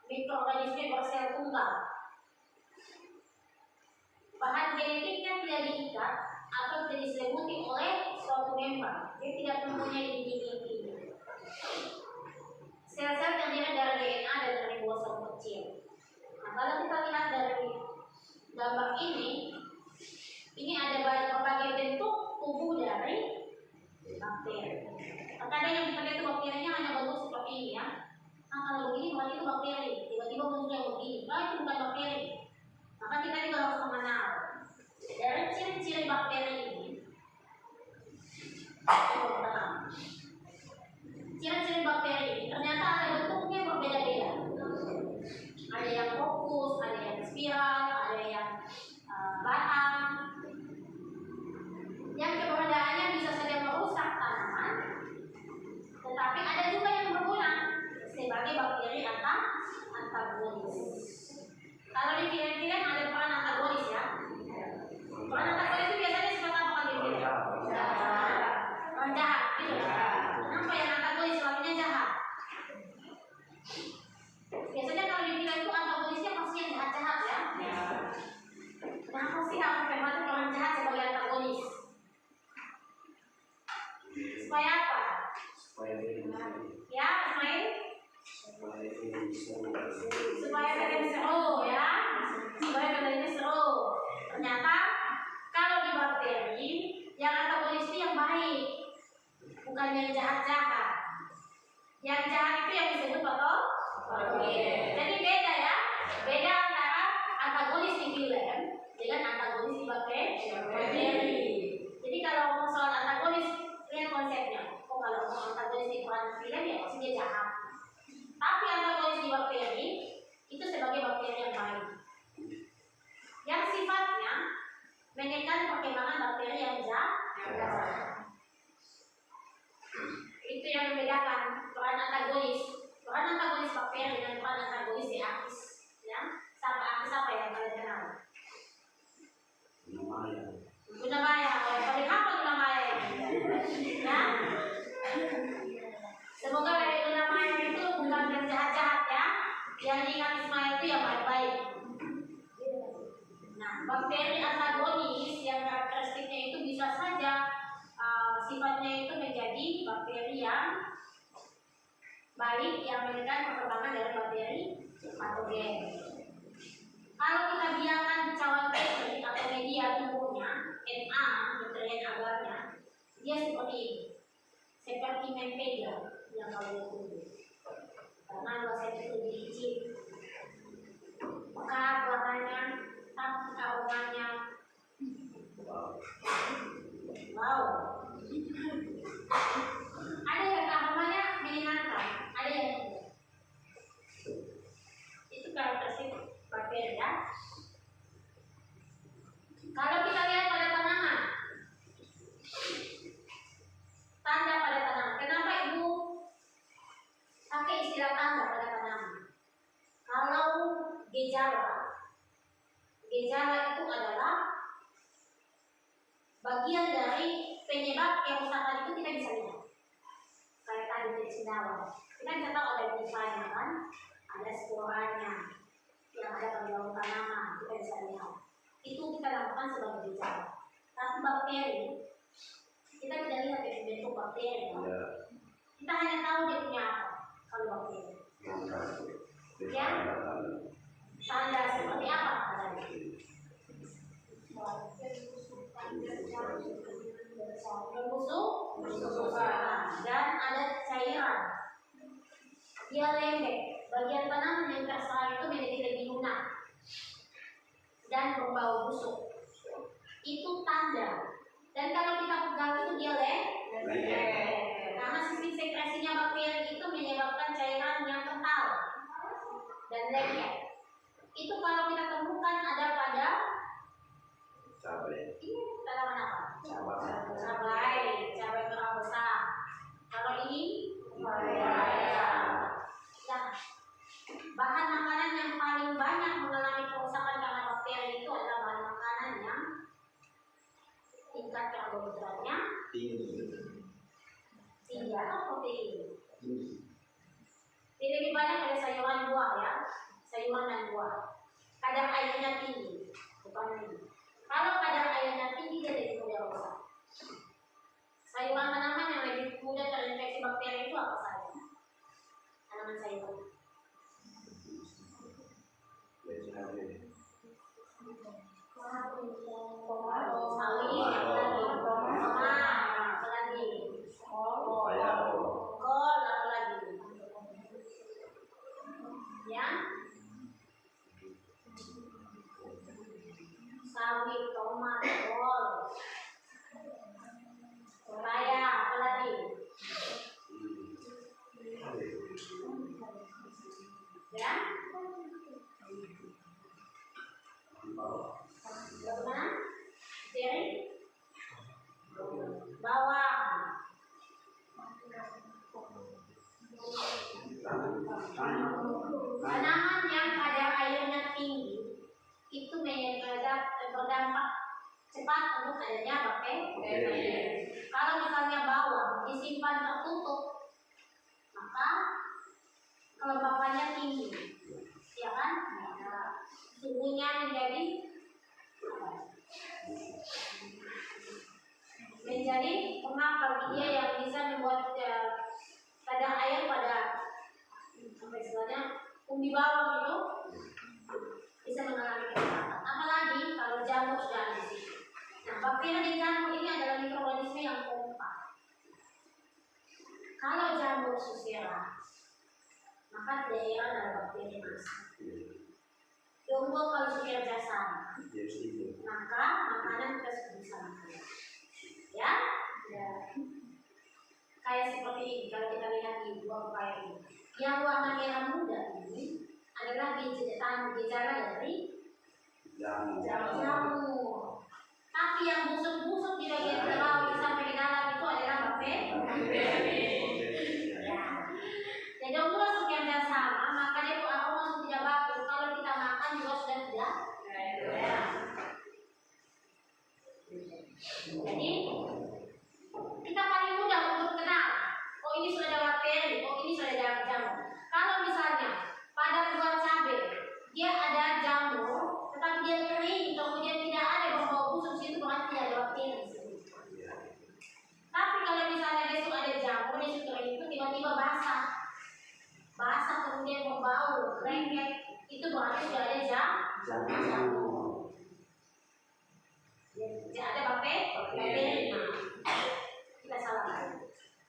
mikroorganisme bersel tunggal. Bahan genetiknya tidak diikat atau tidak diselimuti oleh suatu membran. Dia tidak mempunyai dinding inti. Sel-sel terdiri dari DNA dan ribosom kecil. Nah, kalau kita lihat dari gambar ini ada berbagai bentuk tubuh dari bakteri. Kadang yang dipakai itu bakterinya hanya bentuk seperti ini ya. Nah kalau begini berarti itu bakteri. Tiba-tiba muncul yang begini. Nah itu bukan bakteri. Maka kita juga harus mengenal dari ciri-ciri bakteri ini. Ciri-ciri bakteri ini ternyata ada bentuknya berbeda-beda. Ada yang fokus, ada yang spiral, ada yang batang. Yang keberadaannya bisa saja merusak tanaman, tetapi ada juga yang berguna sebagai bakteri antagonis. Kalau di film-film ada peran antagonis ya. Peran antagonis itu biasanya seperti apa kalau di film? Orang jahat, gitu. Kenapa yang antagonis selalunya jahat? Biasanya kalau di film itu antagonisnya pasti yang jahat-jahat ya. Kenapa sih harus membuat orang jahat sebagai antagonis? Supaya apa? Ya, supaya kalian seru ya. Supaya kalian seru. Ternyata kalau di bakteri yang antagonis itu yang baik, bukan yang jahat-jahat. Yang jahat itu yang disebut patogen. Jadi beda ya. Beda antara antagonis di film dengan antagonis di bakteri. Jadi kalau soal antagonis, lihat konsepnya. Oh kalau antagonis di peran film ya pasti dia jahat. Tapi antagonis di bakteri itu sebagai bakteri yang baik, yang sifatnya menekan perkembangan bakteri yang jahat. Itu yang membedakan peran antagonis bakteri dengan peran antagonis di aktis. Ya, sama aktis apa yang kalian kenal? Guna maya. Paling apa guna maya? Ya. Semoga dari guna maya itu bukan yang jahat-jahat ya. Yang di aktis maya itu yang baik-baik. Nah, bakteri antagonis yang karakteristiknya itu bisa saja sifatnya itu menjadi bakteri yang baik yang menekan perkembangan dari bakteri patogen. Kalau kita biarkan cawan bakteri atau media tumbuhnya Na nutrien agarnya, dia seperti ini, seperti mentega yang kalau tumbuh. Karena bahasa itu lebih kecil, pekat warnanya, tapi aromanya, wow. Ada yang aromanya menyenangkan, ada yang tidak. Itu karakteristik bakteri ya. Kalau adalah bagian dari penyebab kerusakan itu kita bisa lihat. Kayak tadi di sendawa, kita bisa tahu ada misalnya kan, ada sporanya yang ada pada daun tanaman, kita bisa lihat. Itu kita lakukan sebagai gejala. Tapi bakteri, kita tidak lihat dari bentuk bakteri. Ya. Kita hanya tahu dia punya apa kalau bakteri. Ya, tanda seperti apa tandanya? Membusuk, dan ada cairan. Dia lembek. Bagian tanaman yang terserang itu menjadi lebih lunak dan berbau busuk. Itu tanda. Dan kalau kita pegang itu dia lembek. Karena sistem sekresinya bakteri itu menyebabkan cairan yang kental dan lembek. Itu kalau kita temukan ada pada Cabai. ini tanaman apa? Cabai. Cabai merah besar. Kalau ini nah, bahan makanan yang paling banyak mengalami kerusakan karena bakteri itu adalah bahan makanan yang tingkat karbohidratnya tinggi atau protein. Lebih banyak pada sayuran buah ya, sayuran dan buah. Kadar airnya tinggi, bukan ini. Kalau kadar airnya tinggi dia lebih mudah rusak. Sayuran tanaman yang lebih mudah terinfeksi bakteri itu apa saja? Tanaman sayuran. Sawi, apalagi? Kol, apalagi? Ya? Sawi, tomat, kol, raya, apalagi? Ya? Bagaimana? Jerry? Bawang. Tanaman yang kadar airnya tinggi itu berdampak cepat untuk adanya bakteri. Kalau misalnya bawang disimpan tertutup, maka kelembapannya tinggi, ya kan? Suhunya menjadi pengap bagi dia yang bisa membuat kadar air pada istilahnya umbi bawang itu bisa mengalami kerusakan. Apalagi kalau jamur sudah ada di situ. Nah, bakteri di jamur ini adalah mikroorganisme yang kompak. Kalau jamur susira, maka daerah ada bakteri masuk. Tunggu kalau bekerja sama, maka makanan kita sudah bisa makan. Ya? Kayak seperti ini, kalau kita lihat di buah pepaya ini, yang warna merah muda ini adalah gejala dari jamur. Tapi yang busuk-busuk di bagian bawah sampai di dalam itu adalah bakteri. Ya. Jadi untuk bekerja sama, maka dia aroma tidak bagus. Kalau kita makan juga sudah tidak. Jadi kita paling mudah untuk kenal. Oh ini sudah ada bakteri, oh ini sudah ada jamur. Kalau misalnya pada buah cabai dia ada jamur, tetapi dia kering, kemudian tidak ada bau busuk situ, berarti tidak ada bakteri. Tapi kalau misalnya dia sudah ada jamur, dia sudah kering itu tiba-tiba basah kemudian berbau, lengket, itu berarti sudah ada jamur. Tidak ada bakteri. Kita salah.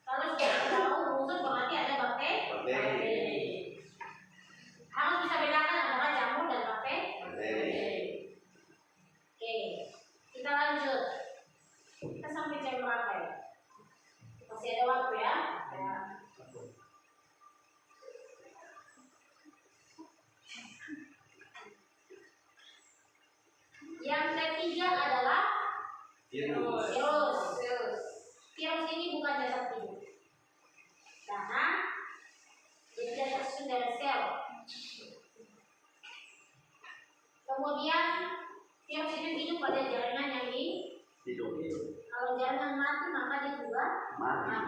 Kalau sudah tahu busuk berarti ada bakteri. Harus bisa bedakan antara jamur dan bakteri. Oke, kita lanjut. Kita sampai jam berapa ya? Masih ada waktu ya? Yang ketiga adalah virus. Virus ini bukan jasad hidup, karena dia tersusun dari sel. Kemudian Virus ini hidup pada jaringan yang hidup. kalau jaringan mati maka dia juga Mati.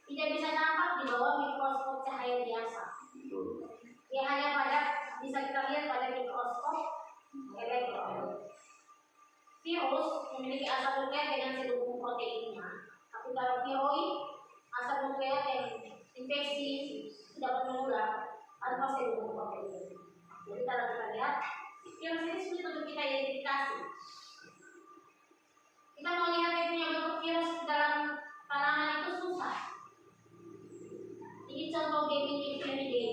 tidak bisa nampak di bawah mikroskop cahaya biasa. Dia hanya bisa kita lihat pada mikroskop elektron. Virus memiliki asal nukleat dengan sedukung proteinnya. Tapi kalau viroid, asal nukleat yang infeksi dapat menular tanpa sedukung protein. Jadi kalau kita lihat, virus ini sulit untuk kita identifikasi. Kita mau lihat yang punya bentuk virus dalam tanaman itu susah. Ini contoh Gemini Flumidae.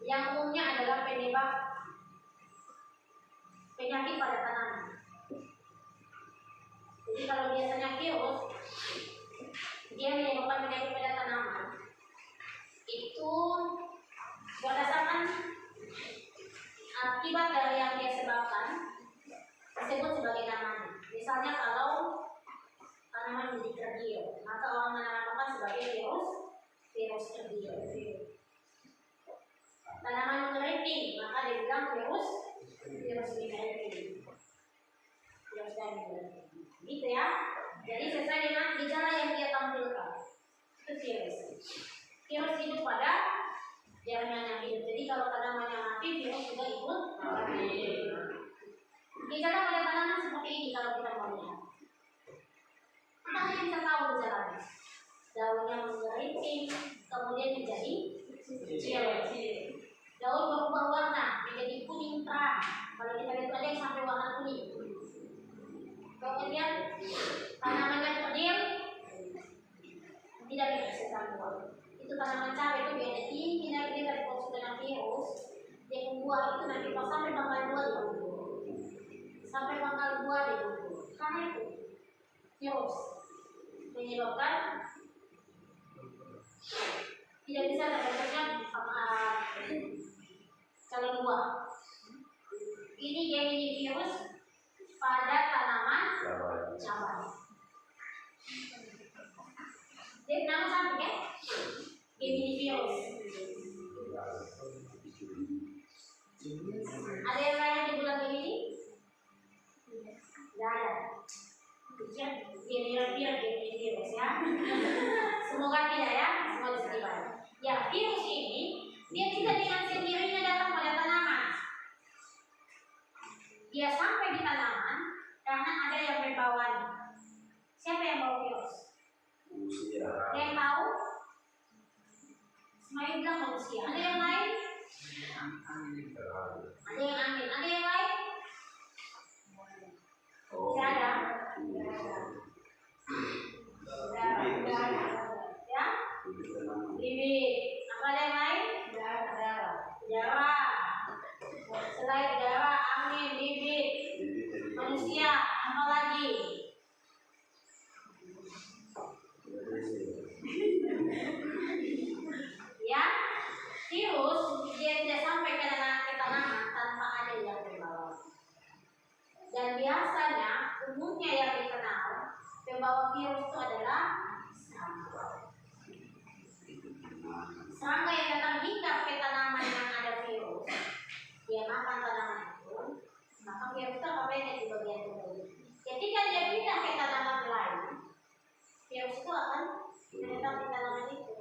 Yang umumnya adalah penyebab penyakit pada tanaman. Jadi kalau biasanya virus dia menyebabkan penyakit pada tanaman, itu berdasarkan akibat dari yang dia sebabkan disebut sebagai namanya. Misalnya kalau tanaman menjadi kerdil, maka orang menamakan sebagai virus kerdil. Tanaman mengeriting, maka dibilang virus mengeriting. Gitu ya. Jadi sesuai dengan gejala yang dia tampilkan. Itu virus. Virus hidup pada jaringan yang hidup. Jadi kalau tanamannya mati, virus juga ikut mati. Gejala pada tanaman seperti ini kalau kita mau lihat. Kita hanya bisa tahu gejalanya. Daunnya mengeriting, kemudian menjadi kecil. Daun berubah warna menjadi kuning terang. Kalau kita lihat ada yang sampai warna kuning. Kemudian tanamannya kerdil, tidak bisa gangguan. Itu tanaman cabai itu biasanya tinggi dari konsumsi dengan virus. Dia buah itu nanti pas sampai bakal buah dulu. Sampai bakal buah dulu. Karena itu virus menyebabkan tidak bisa terbentuknya calon buah. Ini Gemini virus pada tanaman cabai. Jadi nama cantik ya? Gemini virus. Ada yang lain di bulan Gemini? Tidak ada. Gemini virus ya. Semoga tidak ya. Semoga tidak. Ya, virus ini dia tidak dengan sendirinya datang pada tanaman. Dia sampai di tanaman karena ada yang membawanya. Siapa yang bawa virus? Manusia. Ada yang tahu? Ismail bilang manusia. Ada yang lain? Ada yang angin. Ada yang lain? Tidak ada. Tidak ada. Ya? Bibit. Apa ada yang lain? Darah. Selain darah, angin, bibit, manusia, apa lagi? Ya, virus dia tidak sampai ke tanaman tanpa ada yang membawa. Dan biasanya umumnya yang dikenal pembawa virus itu adalah serangga yang datang hinggap ke tanaman yang ada virus. Dia makan tanaman itu, maka virus itu akan di bagian tubuh. Ketika dia pindah ke tanaman lain, virus itu akan menetap di tanaman itu.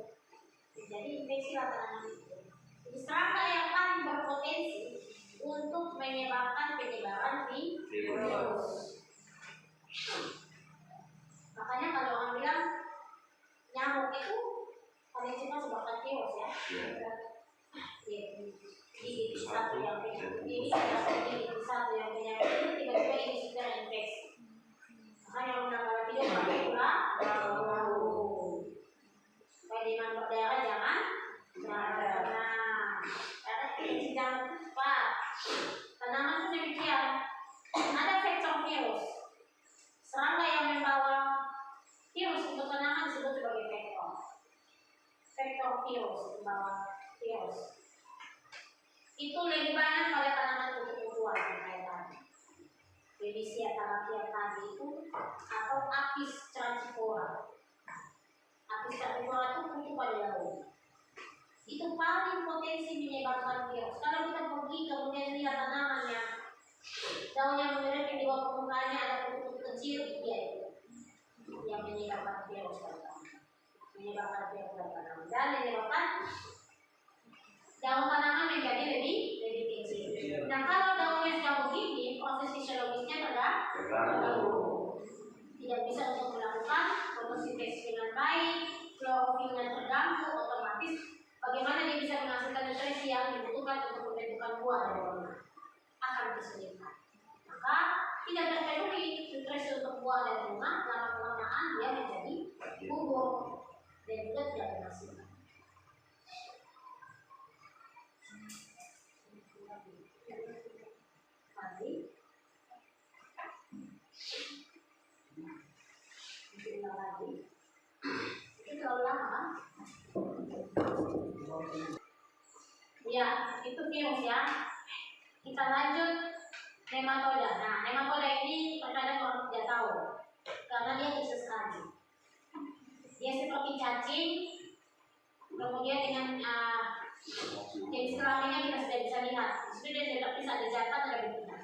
Jadi infeksi tanaman itu. Jadi serangga yang paling berpotensi untuk menyebabkan penyebaran virus. Makanya kalau orang bilang nyamuk itu paling cepat sebabkan virus ya. Gigi satu yang punya ini satu yang punya itu tiba-tiba ini sudah infeksi. Makanya orang kalau tidak pakai gula lalu supaya dia berdarah jangan karena jangan lupa tanaman itu demikian ada vektor virus. Serangga yang membawa virus untuk tanaman disebut sebagai vektor virus membawa virus. Itu lebih banyak pada tanaman tumbuh-tumbuhan kayak tadi. Babesia tarakia tadi itu atau Apis ceracifora. Apis ceracifora itu tumbuh pada daun. Itu paling potensi menyebabkan virus. Kalau kita pergi kemudian lihat tanaman yang Daun yang mengering di bawah permukaannya ada kutu-kutu kecil, ya itu yang menyebabkan virus tanaman. Dan menyebabkan daun tanaman menjadi lebih kecil. Nah kalau daunnya sudah begini, proses fisiologisnya terganggu. Tidak bisa untuk melakukan fotosintesis dengan baik, klorofilnya terganggu, otomatis bagaimana dia bisa menghasilkan nutrisi yang dibutuhkan untuk pembentukan buah dari rumah akan kesulitan. Maka tidak terpenuhi nutrisi untuk buah dari rumah, lama-kelamaan dia menjadi gugur dan juga tidak berhasil. Lagi itu terlalu lama. Ya, itu virus ya. Kita lanjut nematoda. Nah, nematoda ini terkadang orang tidak tahu karena dia kecil sekali. Dia seperti cacing, kemudian dengan jenis kelaminnya kita sudah bisa lihat. Di dia sudah bisa ada jantan ada betina.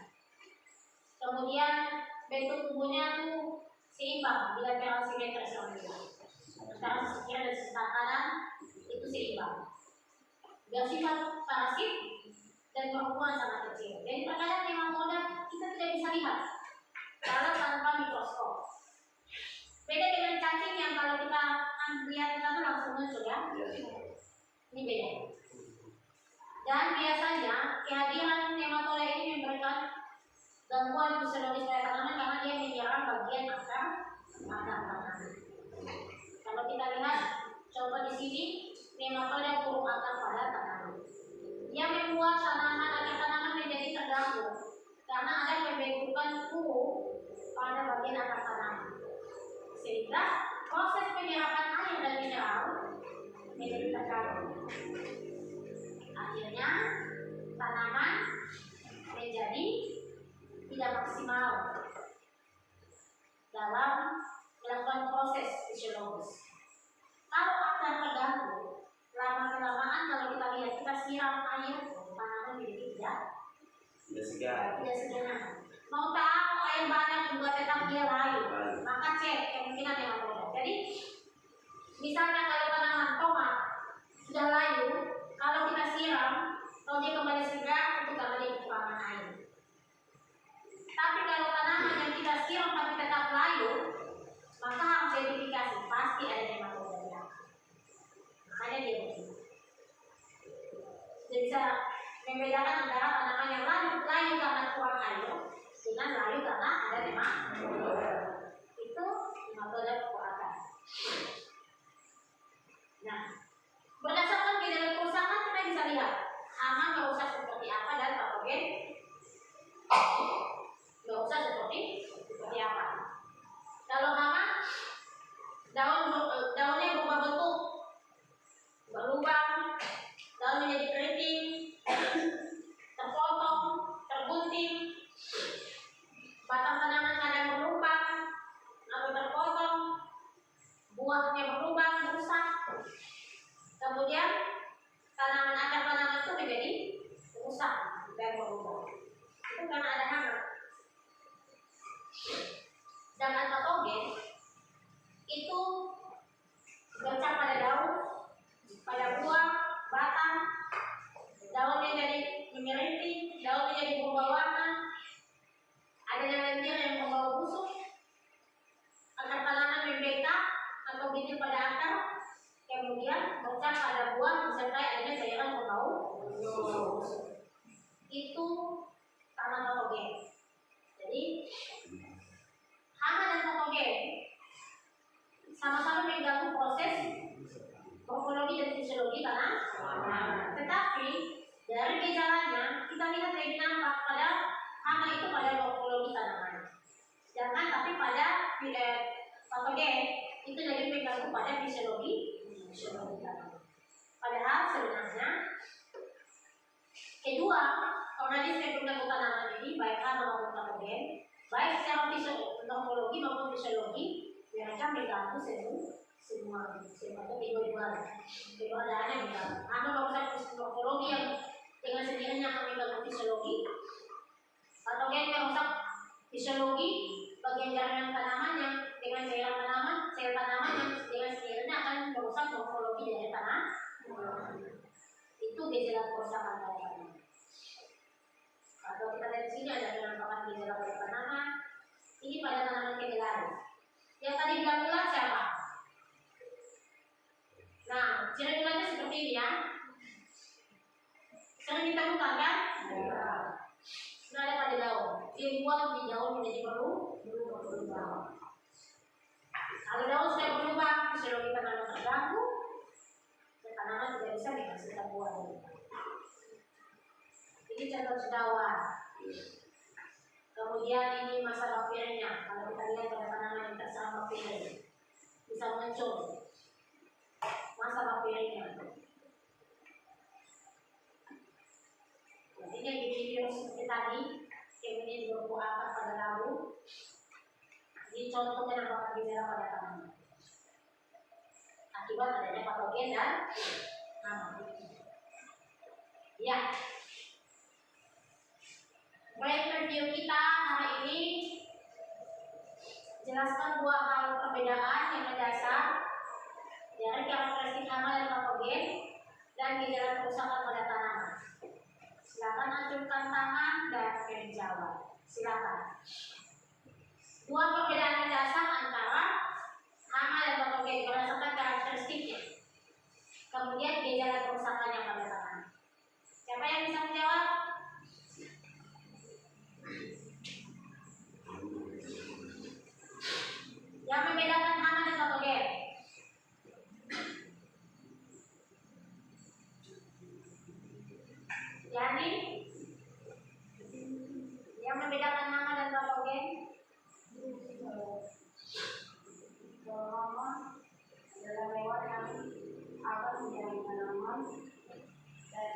Kemudian bentuk tubuhnya tuh seimbang bila bilateral simetris antara sisi kiri dan sisi kanan itu seimbang. Bersifat parasit dan berukuran sangat kecil. Jadi terkadang nematoda kita tidak bisa lihat karena tanpa mikroskop. Beda dengan cacing yang kalau kita lihat kita tuh langsung muncul ya. Ini beda. Dan biasanya kehadiran nematoda ini memberikan gangguan fisiologis pada tanaman karena dia menyerang bagian akar tanaman. Kalau kita lihat coba di sini nematoda burung akar pada tanaman. Dia membuat akar tanaman menjadi terganggu karena ada pembentukan puru pada bagian akar tanaman. Sehingga proses penyerapan air dan mineral menjadi terganggu. Akhirnya tanaman menjadi tidak maksimal dalam melakukan proses fisiologis. Kalau akar terganggu, lama-kelamaan kalau kita lihat kita siram air, tanaman menjadi tidak segar. Mau tahu air banyak juga tetap dia layu, maka cek kemungkinan nematoda. Jadi misalnya kalau tanaman tomat sudah layu, kalau kita siram, kalau dia kembali segar itu karena dia kekurangan air. Tapi kalau tanaman yang kita siram tapi tetap layu, maka harus verifikasi pasti ada nematoda. Makanya dia begini. Jadi bisa membedakan antara tanaman yang layu karena kurang air dengan layu karena ada nematoda. Itu nematoda kekuatan. Nah, berdasarkan gejala kerusakan kita bisa lihat hama merusak seperti apa dan patogen merusak seperti apa. Kalau hama daunnya berubah bentuk, berlubang, daun menjadi keriting, terpotong, tergunting, batang tanaman ada yang berlubang atau terpotong, buahnya berlubang, rusak. Kemudian akar tanaman itu menjadi rusak dan berubah. Itu karena ada hama. Sedangkan patogen itu bercak pada daun, pada buah, batang, daun menjadi mengeriting, daun menjadi berubah warna, adanya lendir yang membawa busuk, akar tanaman membengkak atau bintil pada akar, kemudian bercak pada buah disertai adanya cairan berbau busuk. Itu karena patogen. Jadi hama dan patogen sama-sama mengganggu proses morfologi dan fisiologi tanaman. Tetapi dari gejalanya kita lihat lebih nampak pada hama itu pada morfologi tanaman. Sedangkan tapi pada patogen itu lebih mengganggu pada fisiologi tanaman. Padahal sebenarnya kedua organisme pengganggu tanaman ini baik hama maupun patogen, baik secara morfologi maupun fisiologi, mereka mengganggu semua atau keduanya mengganggu. Hama merusak morfologi yang dengan sendirinya akan mengganggu fisiologi. Patogen merusak fisiologi bagian jaringan tanamannya dengan cairan tanaman, sel tanamannya dengan sendirinya akan merusak morfologi dari tanah. Itu gejala kerusakan pada tanaman. Kalau kita lihat di sini ada penampakan gejala pada tanaman. Ini pada tanaman kedelai. Yang tadi bilang ulat siapa? Nah, ciri ulatnya seperti ini ya. Sering ditemukan kan? Nah, ada pada daun. Dia buat di daun menjadi berubah. Kalau daun sudah berubah, fisiologi tanaman terganggu, dan tanaman tidak bisa menghasilkan buah lagi. Ini contoh cendawan. Kemudian ini masa bakteri-nya. Kalau kita lihat pada tanaman yang terserang bakteri, bisa muncul masa bakteri-nya. Ini yang virus seperti tadi, kemudian berbuah akar pada labu. Ini contoh penampakan gejala pada tanaman akibat adanya patogen dan hama. Ya. Baik, review kita hari ini jelaskan dua hal perbedaan yang mendasar dari karakteristik hama dan patogen dan gejala kerusakan pada tanaman. Silakan acungkan tangan dan menjawab. Silakan. Dua perbedaan mendasar antara hama dan patogen berdasarkan karakteristiknya. Kemudian gejala kerusakannya pada tanaman. Siapa yang bisa menjawab? Yang membedakan hama dan patogen. Yani yang membedakan hama dan patogen. Hama adalah hewan yang akan menyerang tanaman, dan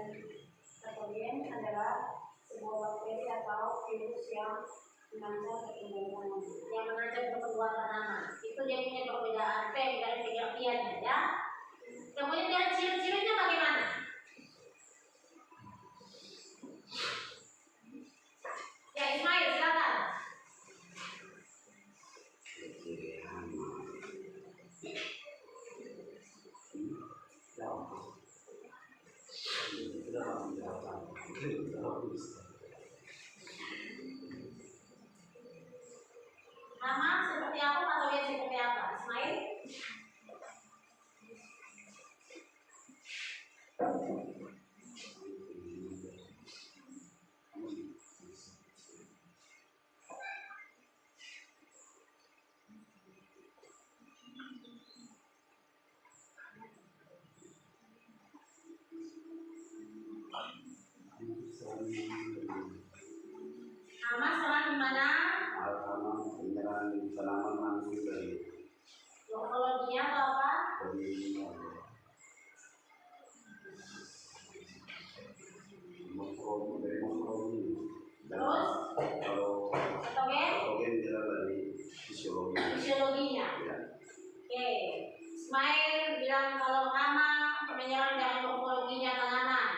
patogen adalah sebuah bakteri atau virus yang mengancam pertumbuhan tanaman. Yang mengancam pertumbuhan tanaman. Itu dia punya perbedaan dari pengertiannya ya. Kemudian dari ciri-cirinya bagaimana? Ya Ismail silakan. Hama seperti apa, patogen seperti apa? Ismail? Hama serang di mana? Penyerang tanaman langsung dari Morfologinya atau apa? morfologi. Terus? Kalau patogen jelas dari fisiologi. Fisiologinya. Ya. Oke. Ismail bilang kalau hama menyerang dari morfologinya tanaman.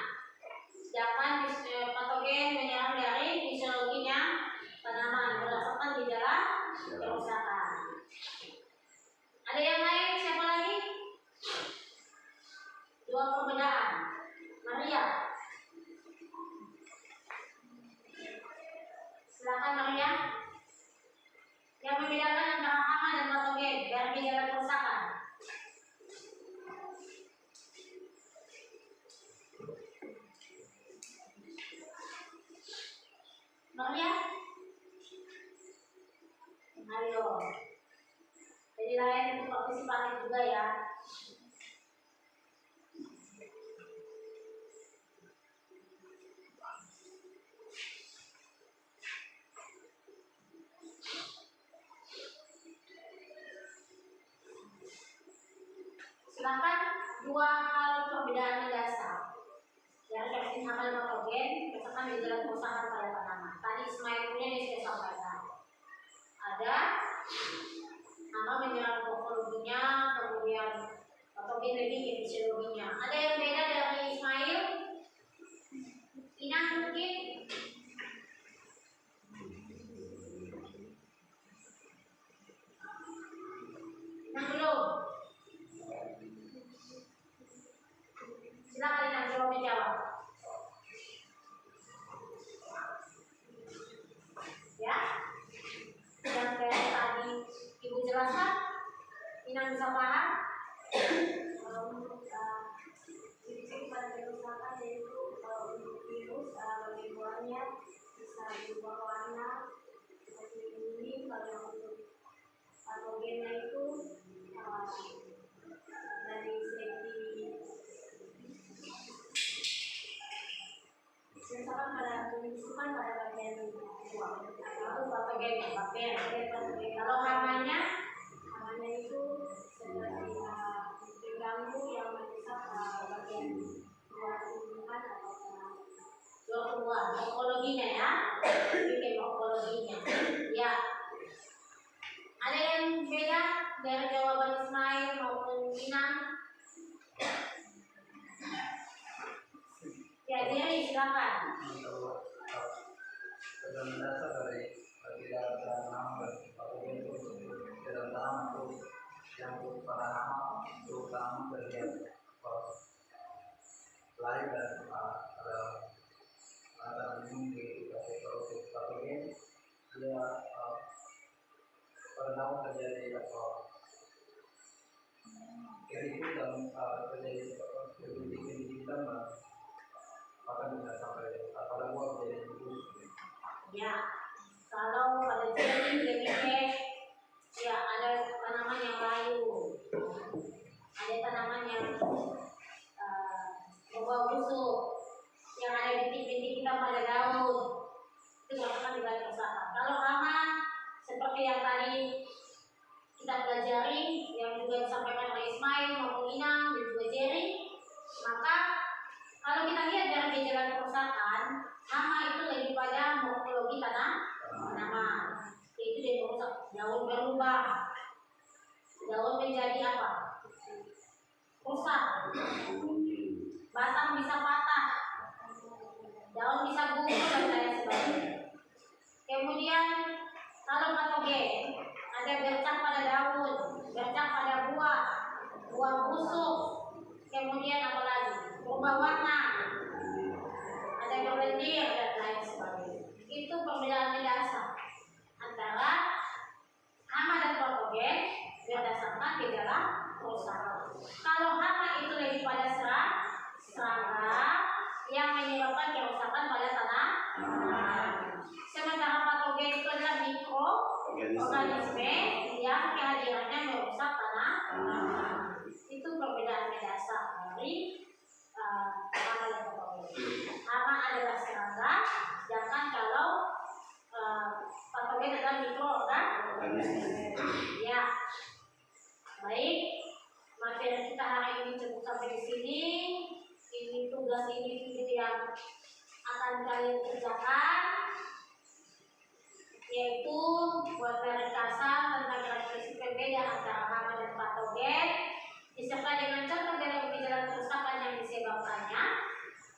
Sedangkan patogen menyerang dari fisiologinya tanaman berdasarkan gejala kerusakan. Ada yang lain? Siapa lagi? Dua perbedaan. Maria. Silakan Maria. Yang membedakan antara hama dan patogen dari gejala kerusakan. Maria. Ayo. Jadi lain untuk partisipatif juga ya. Silakan dua hal perbedaan mendasar dari karakteristik hama dan patogen berdasarkan gejala kerusakan pada tanaman. Tadi Ismail punya dia sudah sampaikan. Ada hama menyerang morfologinya, kemudian patogen lebih ke fisiologinya. Ada yang beda dari Ismail? Inang mungkin? bisa paham? Ciri-ciri pada kerusakan yaitu untuk virus levelnya bisa berubah warna seperti ini. Kalau untuk patogennya itu dari segi misalkan pada penyusupan pada bagian buah Itu patogen, bakteri. Kalau hamanya itu seperti mengganggu yang merusak bagian buah tumbuhan atau keluar morfologinya ya, bikin morfologinya. Ya, ada yang beda dari jawaban Ismail maupun Inang? Ya, jadi silakan. Dalam dasar dari dalam tanam dan patogen itu dalam tanam itu yang pada hama terutama bagian lain dan ada minum di patogen dia pada nama terjadi keribu dan terjadi kegiatan bahkan bisa sampai pada buah menjadi bubus. Ya, kalau pada jenis ya ada tanaman yang layu, ada tanaman yang berbau busuk, yang ada bintik-bintik hitam pada daun, itu merupakan dugaan kerusakan. Kalau hama seperti yang tadi kita pelajari, yang juga disampaikan oleh Ismail maupun Inang dan juga Jerry, maka kalau kita lihat dari gejala kerusakan, hama itu lebih pada morfologi tanaman, yaitu dia merusak daun berubah, daun menjadi apa? Rusak, batang bisa patah, daun bisa gugur dan lain sebagainya. Kemudian kalau patogen ada bercak pada daun, bercak pada buah, buah busuk, kemudian apa lagi? Berubah warna, ada berlendir dan lain sebagainya. Itu perbedaan mendasar antara hama dan patogen berdasarkan gejala kerusakan. Kalau hama itu lebih pada serangga yang menyebabkan kerusakan pada tanaman. Sementara patogen itu adalah mikroorganisme yang kehadirannya merusak tanaman. Itu perbedaan mendasar dari hama dan patogen. Hama adalah serangga, sedangkan kalau patogen adalah mikroorganisme. Ya, baik. Materi kita hari ini cukup sampai di sini. Ini tugas individu yang akan kalian kerjakan, yaitu buat ringkasan tentang karakteristik berbeda antara hama dan patogen, disertai dengan contoh dari gejala kerusakan yang disebabkannya.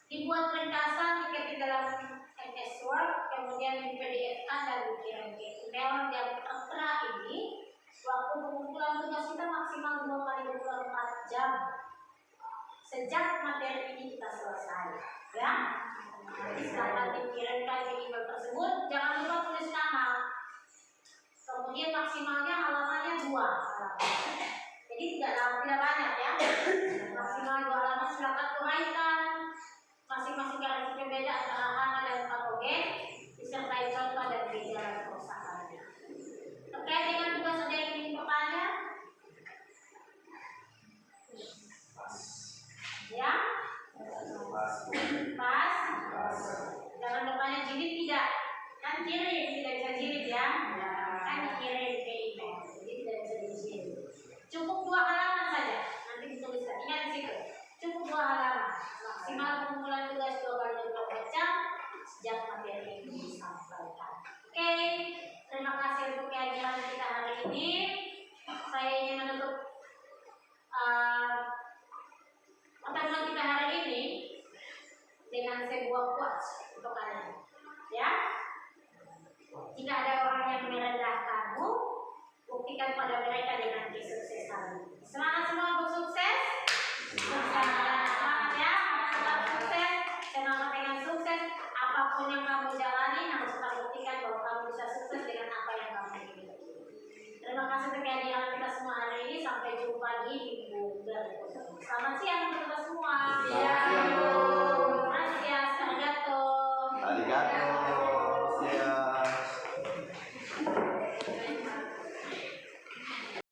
Dibuat ringkasan diketik dalam MS Word, kemudian di PDF-kan dan dikirim ke email yang tertera ini. Waktu pengumpulan tugas kita maksimal 2 kali 24 jam sejak materi ini kita selesai, ya. Jadi setelah dikirimkan ke email tersebut, jangan lupa tulis nama. Kemudian maksimalnya halamannya 2 halaman. Jadi tidak banyak ya. Maksimal 2 halaman, silakan uraikan masing-masing karakteristik berbeda antara hama dan patogen disertai contoh dan gejala kerusakannya. Terkait dengan tugas ada yang ingin bertanya? Ya? Pas? Jangan bertanya jilid tidak. Kan kirim, tidak bisa jilid ya. Kan dikirim ke email, jadi tidak bisa dijilid. Cukup 2 halaman saja. Nanti dituliskan. Ingat di situ. Cukup 2 halaman. Maksimal pengumpulan tugas 2 kali 24 jam sejak materi ini disampaikan. Oke, terima kasih untuk kehadiran kita hari ini. Saya ingin menutup pertemuan kita hari ini dengan sebuah quotes untuk kalian. Ya, jika ada orang yang merendahkanmu, buktikan pada mereka dengan kesuksesan. Semangat semua untuk sukses.